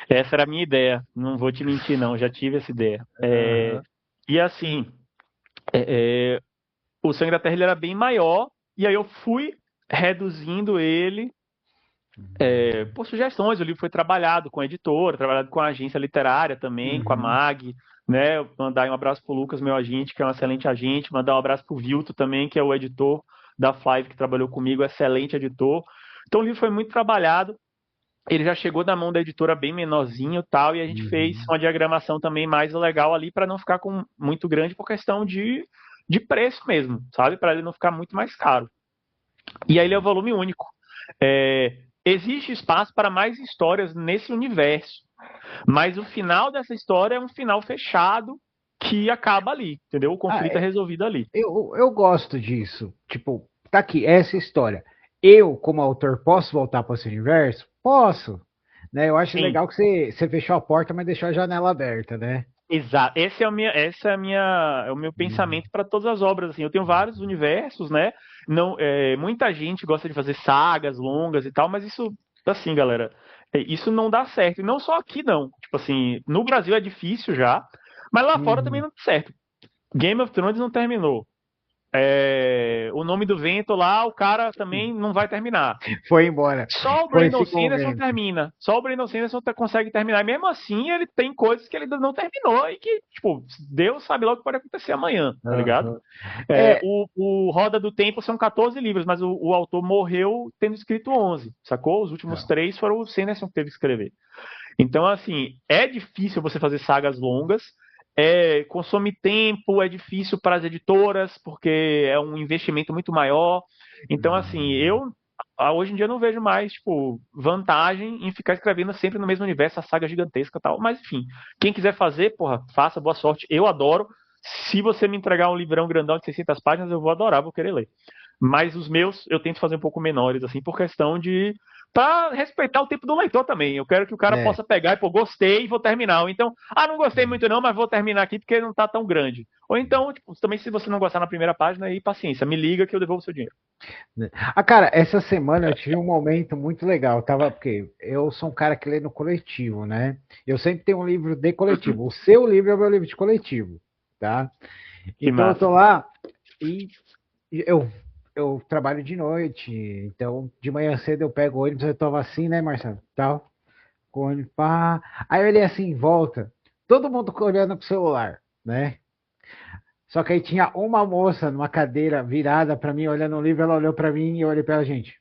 Essa era a minha ideia. Não vou te mentir, não. Já tive essa ideia. Aham. E assim, é, o Sangue da Terra ele era bem maior, e aí eu fui reduzindo ele por sugestões. O livro foi trabalhado com a editora, trabalhado com a agência literária também, com a Uhum. MAG, né? Mandar um abraço pro Lucas, meu agente, que é um excelente agente, mandar um abraço pro Vilto também, que é o editor da Flive, que trabalhou comigo, excelente editor. Então o livro foi muito trabalhado. Ele já chegou na mão da editora bem menorzinho e tal, e a gente fez Uhum. uma diagramação também mais legal ali para não ficar muito grande por questão de preço mesmo, sabe? Para ele não ficar muito mais caro. E aí ele é o volume único. Existe espaço para mais histórias nesse universo, mas o final dessa história é um final fechado que acaba ali, entendeu? O Ah, conflito é resolvido ali. eu gosto disso. Tipo, tá aqui, essa história. Eu, como autor, posso voltar para esse universo? Posso. Né? Eu acho Sim, legal que você fechou a porta, mas deixou a janela aberta, né? exato. É o meu Uhum. pensamento para todas as obras. Assim, eu tenho vários universos, né? Não, muita gente gosta de fazer sagas longas e tal, mas isso, assim, galera, isso não dá certo. E não só aqui, não. Tipo assim, no Brasil é difícil já, mas lá fora também Uhum. não dá certo. Game of Thrones não terminou. O Nome do Vento lá, o cara também não vai terminar. Foi embora. Só o Foi Brandon se Sanderson convento. termina. Só o Brandon Sanderson consegue terminar. E mesmo assim, ele tem coisas que ele ainda não terminou e que, tipo, Deus sabe logo o que pode acontecer amanhã, tá ligado? Uhum. É, O Roda do Tempo são 14 livros, mas o autor morreu tendo escrito 11, sacou? Os últimos não. 3 foram o Sanderson que teve que escrever. Então, assim, é difícil você fazer sagas longas, consome tempo, é difícil para as editoras, porque é um investimento muito maior. Então, assim, Uhum. eu hoje em dia não vejo mais, tipo, vantagem em ficar escrevendo sempre no mesmo universo, a saga gigantesca e tal. Mas, enfim, quem quiser fazer, porra, faça, boa sorte. Eu adoro. Se você me entregar um livrão grandão de 600 páginas, eu vou adorar, vou querer ler. Mas os meus eu tento fazer um pouco menores, assim, por questão de para respeitar o tempo do leitor também. Eu quero que o cara É. possa pegar e, pô, gostei e vou terminar. Ou então, não gostei muito não, mas vou terminar aqui porque não tá tão grande. Ou então, tipo, também se você não gostar na primeira página, aí paciência, me liga que eu devolvo o seu dinheiro. Cara, essa semana eu tive um momento muito legal. Porque eu sou um cara que lê no coletivo, né? Eu sempre tenho um livro de coletivo. O seu livro é o meu livro de coletivo, tá? Que Então eu tô massa. lá e eu trabalho de noite, então de manhã cedo eu pego o ônibus, eu tava assim, né, Marcelo? Com o ônibus, pá. Aí eu olhei assim em volta, todo mundo olhando pro celular, né? Só que aí tinha uma moça numa cadeira virada para mim, olhando o livro, ela olhou para mim e eu olhei para ela, gente.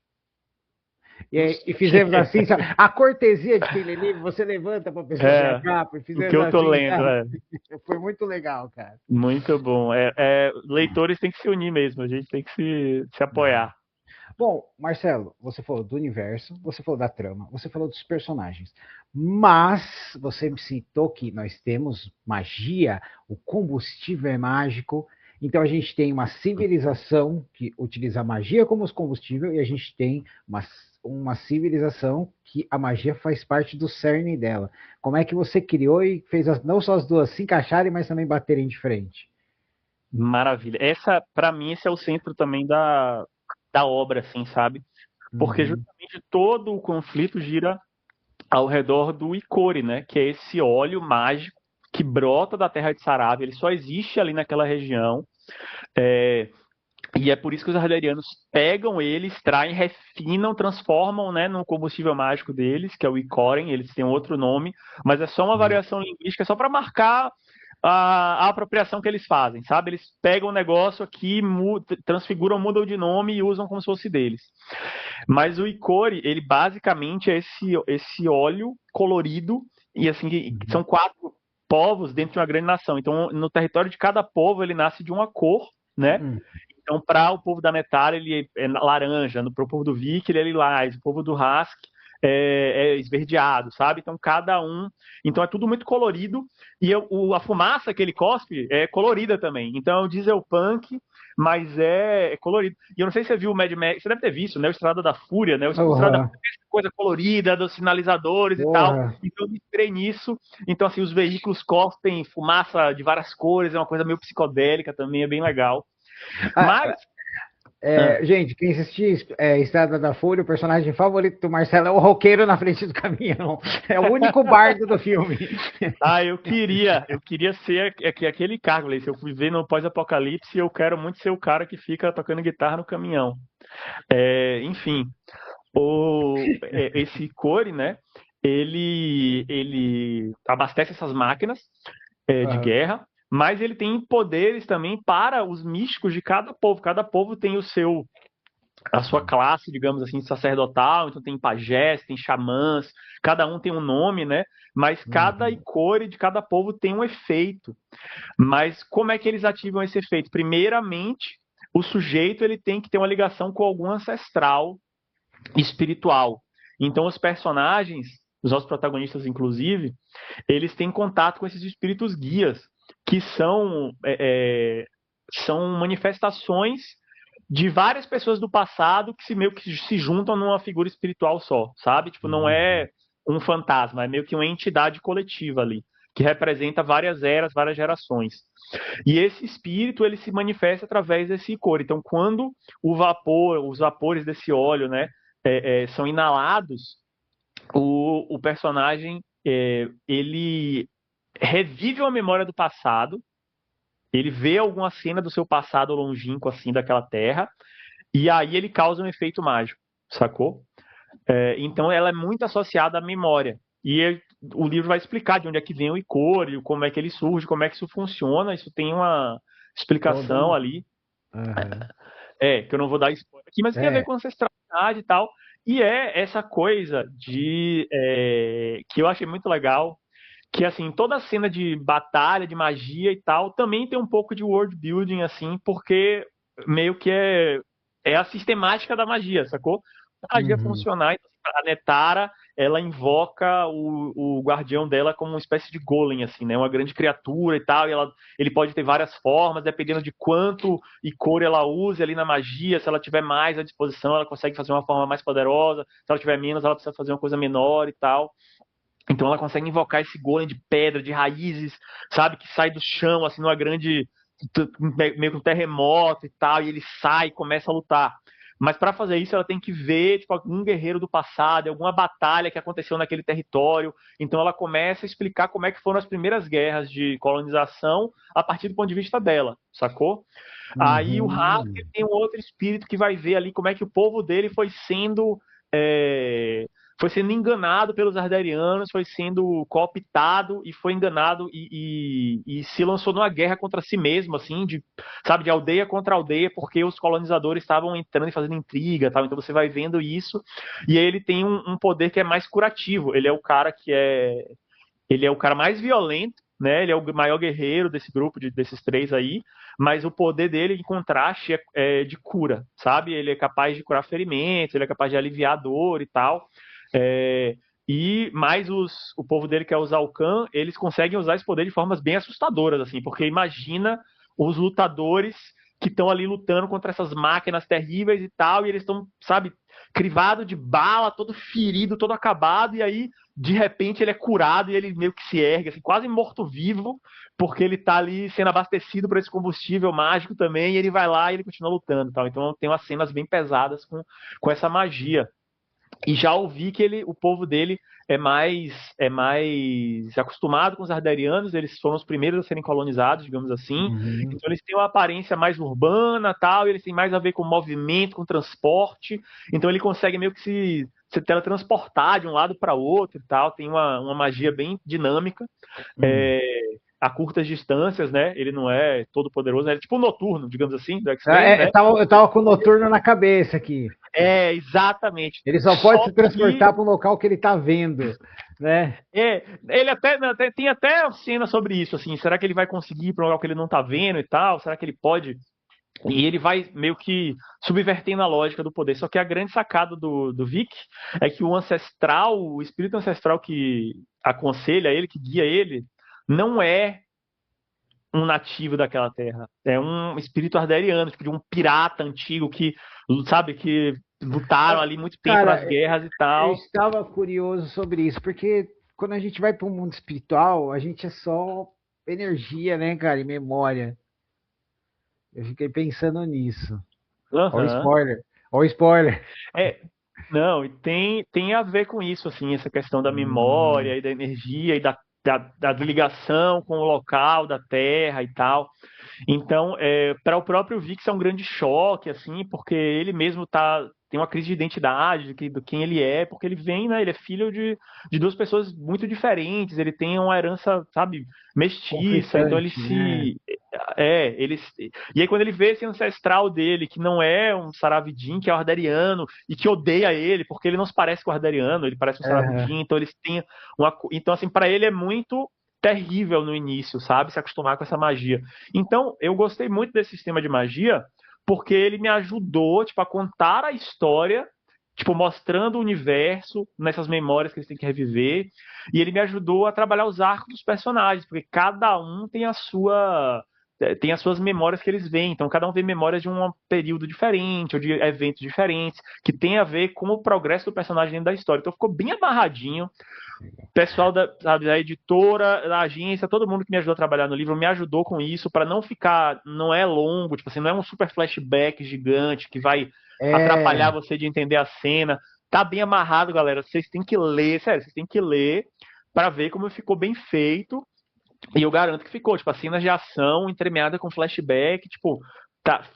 E fizemos assim, sabe? A cortesia de quem lê livro, você levanta para a pessoa ver a É, capa, e o que fizemos eu tô assim, lendo, sabe? é. Foi muito legal, cara. Muito bom. Leitores têm que se unir mesmo, a gente tem que se apoiar. Bom, Marcelo, você falou do universo, você falou da trama, você falou dos personagens, mas você me citou que nós temos magia, o combustível é mágico, então a gente tem uma civilização que utiliza a magia como combustível e a gente tem uma civilização que a magia faz parte do cerne dela. Como é que você criou e fez não só as duas se encaixarem, mas também baterem de frente? Maravilha. Para mim, esse é o centro também da obra, assim, sabe? Porque Uhum, justamente todo o conflito gira ao redor do Icore, né? Que é esse óleo mágico que brota da terra de Saravia. Ele só existe ali naquela região. É, e é por isso que os arderianos pegam ele, extraem, refinam, transformam, né, no combustível mágico deles, que é o Icoren. Eles têm outro nome, mas é só uma uhum, variação linguística, só para marcar a apropriação que eles fazem, sabe? Eles pegam o negócio aqui, transfiguram, mudam de nome e usam como se fosse deles. Mas o Icore, ele basicamente é esse óleo colorido, e assim, uhum, são 4 povos dentro de uma grande nação. Então, no território de cada povo, ele nasce de uma cor, né? uhum, Então, para o povo da Netara, ele é laranja. Para o povo do Vik, ele é lilás. O povo do Hask é esverdeado, sabe? Então, cada um. Então, é tudo muito colorido. E a fumaça que ele cospe é colorida também. Então, é o diesel punk, mas é colorido. E eu não sei se você viu o Mad Max. Você deve ter visto, né? O Estrada da Fúria, né? O Estrada da uhum, Fúria é essa coisa colorida, dos sinalizadores e tal. porra. Então, eu me inspirei nisso. Então, assim, os veículos cospem fumaça de várias cores. É uma coisa meio psicodélica também. É bem legal. Mas, Ah, gente, quem assistir Estrada da Fúria, o personagem favorito do Marcelo é o roqueiro na frente do caminhão. É o único bardo do filme. eu queria ser aquele cara, se eu viver no pós-apocalipse, eu quero muito ser o cara que fica tocando guitarra no caminhão. Enfim, esse Core, né? Ele abastece essas máquinas de Uhum, guerra, mas ele tem poderes também para os místicos de cada povo. Cada povo tem a sua classe, digamos assim, sacerdotal, então tem pajés, tem xamãs, cada um tem um nome, né? Mas cada uhum, icore de cada povo tem um efeito. Mas como é que eles ativam esse efeito? Primeiramente, o sujeito ele tem que ter uma ligação com algum ancestral espiritual. Então os personagens, os nossos protagonistas inclusive, eles têm contato com esses espíritos guias, que são manifestações de várias pessoas do passado que meio que se juntam numa figura espiritual só, sabe? Tipo, não uhum, é um fantasma, é meio que uma entidade coletiva ali, que representa várias eras, várias gerações. E esse espírito, ele se manifesta através desse cor. Então, quando os vapores desse óleo, né, são inalados, o personagem, ele revive uma memória do passado, ele vê alguma cena do seu passado longínquo, assim, daquela terra, e aí ele causa um efeito mágico, sacou? Então ela é muito associada à memória. O livro vai explicar de onde é que vem o icôrio, como é que ele surge, como é que isso funciona. Isso tem uma toda explicação uma. ali, Uhum. que eu não vou dar spoiler aqui, mas tem a ver É. com ancestralidade e tal. E é essa coisa que eu achei muito legal, que assim, toda cena de batalha, de magia e tal, também tem um pouco de world building, assim, porque meio que é a sistemática da magia, sacou? A magia Uhum. funcionar, então, a Netara, ela invoca o guardião dela como uma espécie de golem, assim, né? Uma grande criatura e tal, ele pode ter várias formas, dependendo de quanto e cor ela use ali na magia. Se ela tiver mais à disposição, ela consegue fazer uma forma mais poderosa. Se ela tiver menos, ela precisa fazer uma coisa menor e tal. Então ela consegue invocar esse golem de pedra, de raízes, sabe? Que sai do chão, assim, numa grande. Meio que um terremoto e tal, e ele sai e começa a lutar. Mas para fazer isso, ela tem que ver tipo, algum guerreiro do passado, alguma batalha que aconteceu naquele território. Então ela começa a explicar como é que foram as primeiras guerras de colonização a partir do ponto de vista dela, sacou? Aí o Hasker Uhum. tem um outro espírito que vai ver ali como é que o povo dele foi sendo é, foi sendo enganado pelos Arderianos, foi sendo cooptado e foi enganado e se lançou numa guerra contra si mesmo, assim, sabe, de aldeia contra aldeia, porque os colonizadores estavam entrando e fazendo intriga, tal. Então você vai vendo isso, e aí ele tem um poder que é mais curativo. Ele é o cara mais violento, né? Ele é o maior guerreiro desse grupo, desses três aí, mas o poder dele, em contraste, é de cura, sabe? Ele é capaz de curar ferimentos, ele é capaz de aliviar a dor e tal. É, e mais o povo dele, que é os Alcan, eles conseguem usar esse poder de formas bem assustadoras, assim, porque imagina os lutadores que estão ali lutando contra essas máquinas terríveis e tal, e eles estão, sabe, crivado de bala, todo ferido, todo acabado, e aí, de repente, ele é curado e ele meio que se ergue, assim, quase morto-vivo, porque ele tá ali sendo abastecido por esse combustível mágico também, e ele vai lá e ele continua lutando, tal. Então tem umas cenas bem pesadas com essa magia. E já ouvi que o povo dele é mais acostumado com os arderianos, eles foram os primeiros a serem colonizados, digamos assim. Uhum. Então eles têm uma aparência mais urbana, tal, e eles têm mais a ver com movimento, com transporte. Então ele consegue meio que se teletransportar de um lado para outro e tal. Tem uma magia bem dinâmica. Hum. É, a curtas distâncias, né? Ele não é todo poderoso, ele é tipo o Noturno, digamos assim, do X-Men, né? Eu tava com o Noturno na cabeça aqui. Exatamente. Ele só pode Só se que transportar para um local que ele tá vendo, né? ele tem até cena sobre isso, assim, será que ele vai conseguir ir para um lugar que ele não tá vendo e tal? Será que ele pode? E ele vai meio que subvertendo a lógica do poder. Só que a grande sacada do Vic é que o espírito ancestral que aconselha ele, que guia ele, não é um nativo daquela terra. É um espírito arderiano, tipo de um pirata antigo que, sabe, que lutaram ali muito tempo nas Cara, guerras e eu tal. estava curioso sobre isso, porque quando a gente vai para o mundo espiritual, a gente é só energia, né, cara, e memória. Eu fiquei pensando nisso. Ó o Aham. spoiler. Ó o spoiler. É, não, e tem a ver com isso, assim, essa questão da memória Hum. e da energia e da ligação com o local, da terra e tal. Então, para o próprio Vix é um grande choque, assim, porque ele mesmo tem uma crise de identidade do quem ele é, porque ele vem, né? Ele é filho de duas pessoas muito diferentes, ele tem uma herança, sabe, mestiça, então ele Conflitante, né? se. E aí, quando ele vê esse ancestral dele, que não é um Saravidin, que é o Arderiano, e que odeia ele, porque ele não se parece com o Arderiano, ele parece um Aham. Saravidin, então eles têm uma. Então, assim, para ele é muito terrível no início, sabe? Se acostumar com essa magia. Então, eu gostei muito desse sistema de magia, porque ele me ajudou, tipo, a contar a história, tipo, mostrando o universo nessas memórias que eles têm que reviver, e ele me ajudou a trabalhar os arcos dos personagens, porque cada um tem as suas memórias que eles veem, então cada um vê memórias de um período diferente, ou de eventos diferentes, que tem a ver com o progresso do personagem dentro da história. Então ficou bem amarradinho, pessoal da editora, da agência, todo mundo que me ajudou a trabalhar no livro me ajudou com isso para não ficar, não é longo, tipo assim, não é um super flashback gigante que vai atrapalhar É. você de entender a cena. Tá bem amarrado, galera. Vocês têm que ler, sério, vocês têm que ler para ver como ficou bem feito. E eu garanto que ficou, tipo, as cenas de ação entremeada com flashback, tipo,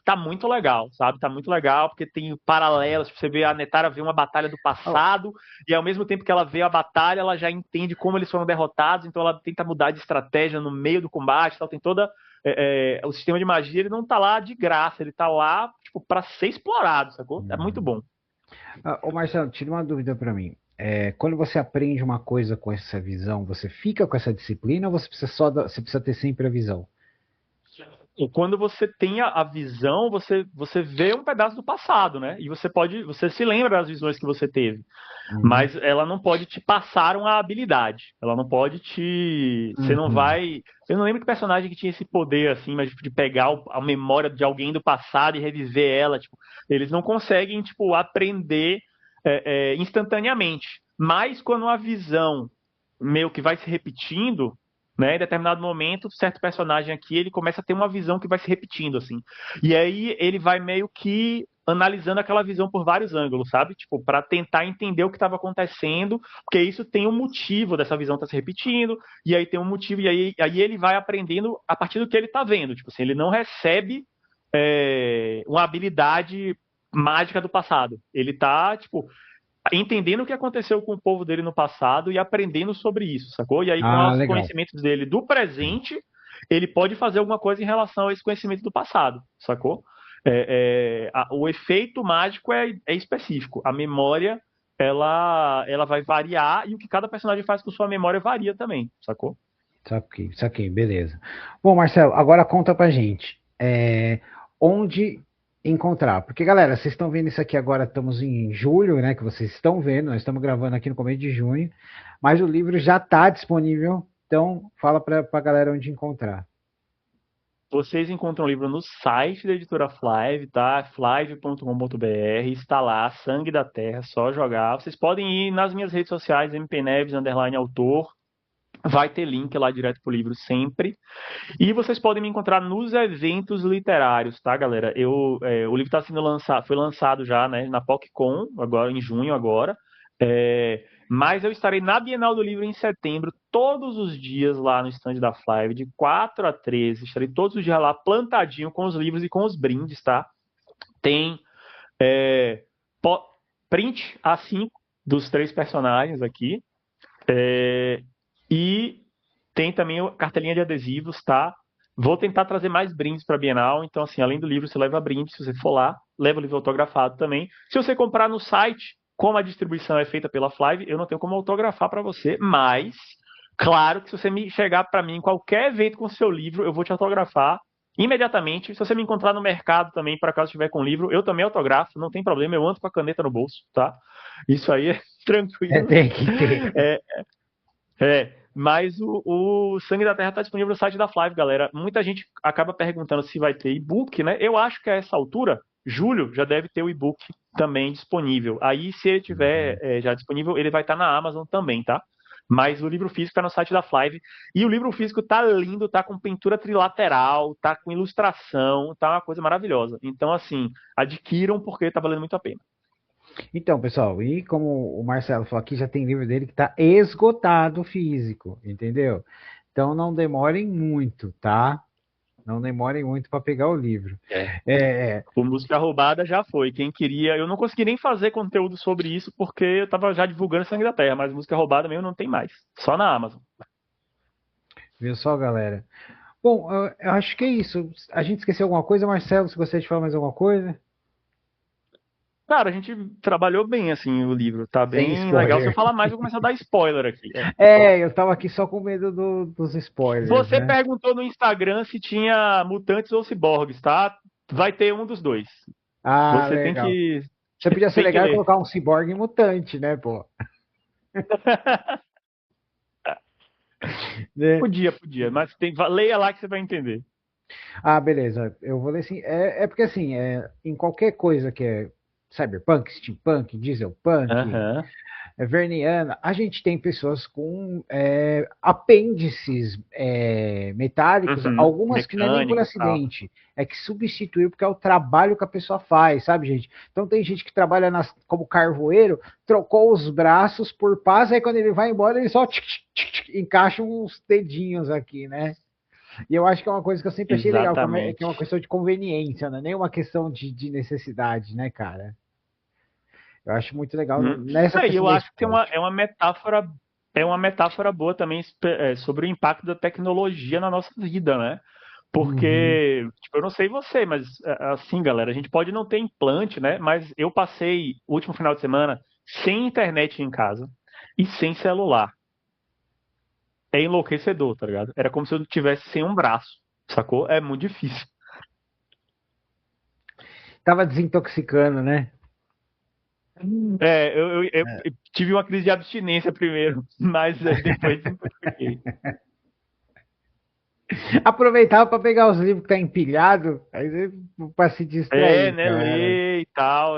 tá muito legal, sabe? Tá muito legal, porque tem paralelos, tipo, você vê a Netara vê uma batalha do Ó, passado, e ao mesmo tempo que ela vê a batalha, ela já entende como eles foram derrotados, então ela tenta mudar de estratégia no meio do combate, tal, tem toda... o sistema de magia, ele não tá lá de graça, ele tá lá, tipo, pra ser explorado, sacou? É muito bom. Ô Marcelo, tira uma dúvida para mim. Quando você aprende uma coisa com essa visão, você fica com essa disciplina ou você precisa você precisa ter sempre a visão? E quando você tem a visão, você vê um pedaço do passado, né? E você se lembra das visões que você teve, Uhum. mas ela não pode te passar uma habilidade. Ela não pode você não Uhum. vai. Eu não lembro que personagem que tinha esse poder assim, mas tipo, de pegar a memória de alguém do passado e reviver ela. Tipo, eles não conseguem tipo aprender instantaneamente. Mas quando a visão meio que vai se repetindo, né? Em determinado momento, certo personagem aqui, ele começa a ter uma visão que vai se repetindo, assim. E aí ele vai meio que analisando aquela visão por vários ângulos, sabe? Tipo, para tentar entender o que estava acontecendo, porque isso tem um motivo dessa visão estar se repetindo, e aí tem um motivo, e aí ele vai aprendendo a partir do que ele está vendo. Tipo assim, ele não recebe uma habilidade mágica do passado. Ele tá, tipo, entendendo o que aconteceu com o povo dele no passado e aprendendo sobre isso, sacou? E aí, com Ah, os legal. conhecimentos dele do presente, ele pode fazer alguma coisa em relação a esse conhecimento do passado, sacou? O efeito mágico é específico. A memória, ela vai variar e o que cada personagem faz com sua memória varia também, sacou? Saquei, beleza. Bom, Marcelo, agora conta pra gente. Onde encontrar? Porque, galera, vocês estão vendo isso aqui agora, estamos em julho, né? Que vocês estão vendo, nós estamos gravando aqui no começo de junho, mas o livro já está disponível, então fala pra galera onde encontrar. Vocês encontram o livro no site da editora Flive, tá? Flive.com.br, está lá, Sangue da Terra, só jogar. Vocês podem ir nas minhas redes sociais, mpneves, autor, vai ter link lá direto pro livro sempre. E vocês podem me encontrar nos eventos literários, tá, galera? O livro está sendo lançado, foi lançado já, né, na PocCon, agora em junho agora. Mas eu estarei na Bienal do Livro em setembro, todos os dias lá no stand da Flive, de 4 a 13. Estarei todos os dias lá plantadinho com os livros e com os brindes, tá? Tem é, print A5 dos 3 personagens aqui. E tem também a cartelinha de adesivos, tá? Vou tentar trazer mais brindes para a Bienal. Então, assim, além do livro, você leva brinde. Se você for lá, leva o livro autografado também. Se você comprar no site, como a distribuição é feita pela Flive, eu não tenho como autografar para você. Mas, claro que se você me chegar para mim em qualquer evento com o seu livro, eu vou te autografar imediatamente. Se você me encontrar no mercado também, por acaso estiver com o livro, eu também autografo. Não tem problema, eu ando com a caneta no bolso, tá? Isso aí é tranquilo. Tem que ter. Mas o Sangue da Terra está disponível no site da Flive, galera. Muita gente acaba perguntando se vai ter e-book, né? Eu acho que a essa altura, julho, já deve ter o e-book também disponível. Aí, se ele tiver já disponível, ele vai estar na Amazon também, tá? Mas o livro físico está no site da Flive. E o livro físico tá lindo, tá com pintura trilateral, tá com ilustração, tá uma coisa maravilhosa. Então, assim, adquiram porque tá valendo muito a pena. Então, pessoal, e como o Marcelo falou aqui, já tem livro dele que está esgotado físico, entendeu? Então não demorem muito, tá? Não demorem muito para pegar o livro. O Música Roubada já foi. Quem queria. Eu não consegui nem fazer conteúdo sobre isso porque eu tava já divulgando Sangue da Terra, mas Música Roubada mesmo não tem mais. Só na Amazon. Viu só, galera? Bom, eu acho que é isso. A gente esqueceu alguma coisa, Marcelo? Se gostaria de falar mais alguma coisa? Cara, a gente trabalhou bem, assim, o livro. Tá Sem bem legal. Se eu spoiler. falar mais, eu vou começar a dar spoiler aqui. Eu tava aqui só com medo dos spoilers, Você né? perguntou no Instagram se tinha mutantes ou ciborgues, tá? Vai ter um dos dois. Ah, Você tem legal. que, Você podia ser tem que legal e ler. colocar um ciborgue mutante, né, pô? Né? Podia, mas leia lá que você vai entender. Ah, beleza. Eu vou ler assim. Porque assim, em qualquer coisa que é cyberpunk, steampunk, dieselpunk, Aham. verniana, a gente tem pessoas com apêndices metálicos, Uhum. algumas que não é nem por Mecânicos e tal. acidente, é que substituiu porque é o trabalho que a pessoa faz, sabe, gente? Então tem gente que trabalha como carvoeiro, trocou os braços por pás, aí quando ele vai embora, ele só encaixa uns dedinhos aqui, né? E eu acho que é uma coisa que eu sempre achei legal, que é uma Exatamente. questão de conveniência, não é nem uma questão de necessidade, né, cara? Eu acho muito legal Uhum. nessa E questão eu da acho que esporte. é uma metáfora boa também sobre o impacto da tecnologia na nossa vida, né? Uhum. Porque, tipo, eu não sei você, mas assim, galera, a gente pode não ter implante, né? Mas eu passei o último final de semana sem internet em casa e sem celular. É enlouquecedor, tá ligado? Era como se eu tivesse sem um braço, sacou? É muito difícil. Tava desintoxicando, né? Eu tive uma crise de abstinência primeiro, mas depois desintoxiquei. Aproveitava para pegar os livros que tá empilhado, aí para se distrair, Né, cara. ler e tal.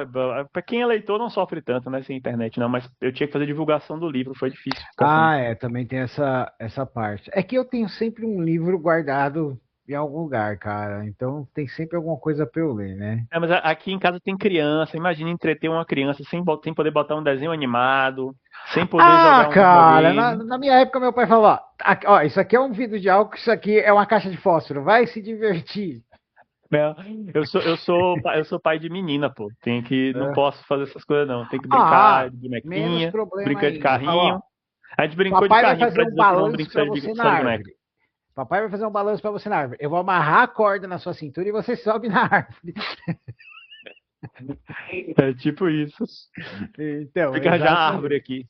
Pra quem é leitor não sofre tanto, né, sem internet, não, mas eu tinha que fazer divulgação do livro, foi difícil ficar sem. Também tem essa parte. É que eu tenho sempre um livro guardado em algum lugar, cara. Então tem sempre alguma coisa para eu ler, né? Mas aqui em casa tem criança, imagina entreter uma criança sem poder botar um desenho animado, sem poder jogar um Cara, na, videogame. na minha época meu pai falou, ó, isso aqui é um vidro de álcool, isso aqui é uma caixa de fósforo, vai se divertir. Não, eu sou pai de menina, pô. Não Ah, posso fazer essas coisas, não. Tem que ah, brincar de menos bonequinha, problema brincar de ainda. Fala, ó, carrinho. A gente brincou de papai vai carrinho fazer pra um dizer que não balanço brinca para você na só de boneca. árvore. Papai vai fazer um balanço para você na árvore. Eu vou amarrar a corda na sua cintura e você sobe na árvore. É tipo isso. Então, Tem que arranjar uma árvore exatamente. aqui.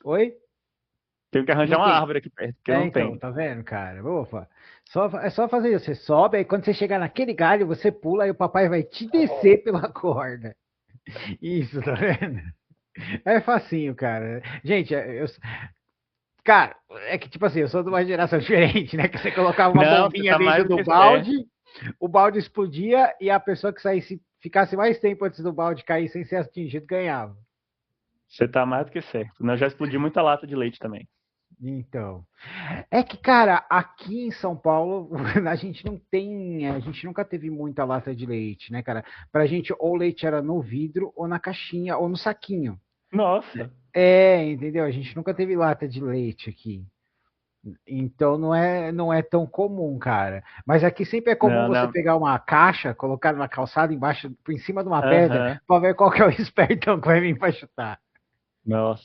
Oi? Tem que arranjar Não uma tem. árvore aqui perto, porque É, não então, tem. tá vendo, cara? Opa. É só fazer isso. Você sobe, aí quando você chegar naquele galho, você pula e o papai vai te descer pela corda. Isso, tá vendo? É facinho, cara. Gente, cara, é que tipo assim, eu sou de uma geração diferente, né? Que você colocava uma Não, você bombinha tá mais dentro do do que certo. balde, o balde explodia e a pessoa que saísse, ficasse mais tempo antes do balde cair sem ser atingido ganhava. Você tá mais do que certo. Eu já explodi muita lata de leite também. Então, é que, cara, aqui em São Paulo, a gente não tem, a gente nunca teve muita lata de leite, né, cara? Pra gente, ou o leite era no vidro, ou na caixinha, ou no saquinho. Nossa. É, entendeu? A gente nunca teve lata de leite aqui. Então não é tão comum, cara. Mas aqui sempre é comum Não, você não. pegar uma caixa, colocar numa calçada embaixo, por em cima de uma pedra, Aham. pra ver qual que é o espertão que vai vir pra chutar. Nossa.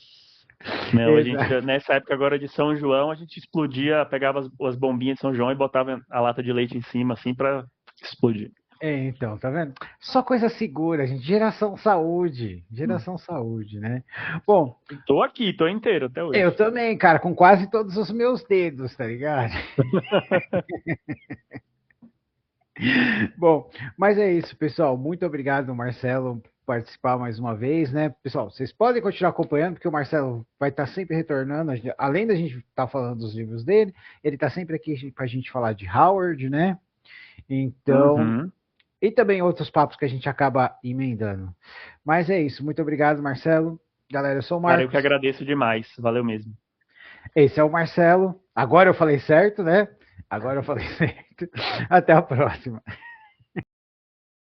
Não, Exato. nessa época agora de São João, a gente explodia, pegava as bombinhas de São João e botava a lata de leite em cima, assim, pra explodir. É, então, tá vendo? Só coisa segura, gente. Geração saúde. Hum. Geração saúde, né? Bom, Tô aqui, tô inteiro até hoje. eu também, cara, com quase todos os meus dedos, tá ligado? Bom, mas é isso, pessoal. Muito obrigado, Marcelo, por participar mais uma vez, né? Pessoal, vocês podem continuar acompanhando, porque o Marcelo vai estar sempre retornando. Além da gente estar falando dos livros dele, ele está sempre aqui para a gente falar de Howard, né? Então, Uhum. e também outros papos que a gente acaba emendando. Mas é isso. Muito obrigado, Marcelo. Galera, eu sou o Cara, eu que Marcos. agradeço demais. Valeu mesmo. Esse é o Marcelo. Agora eu falei certo, né? Agora eu falei certo. Até a próxima.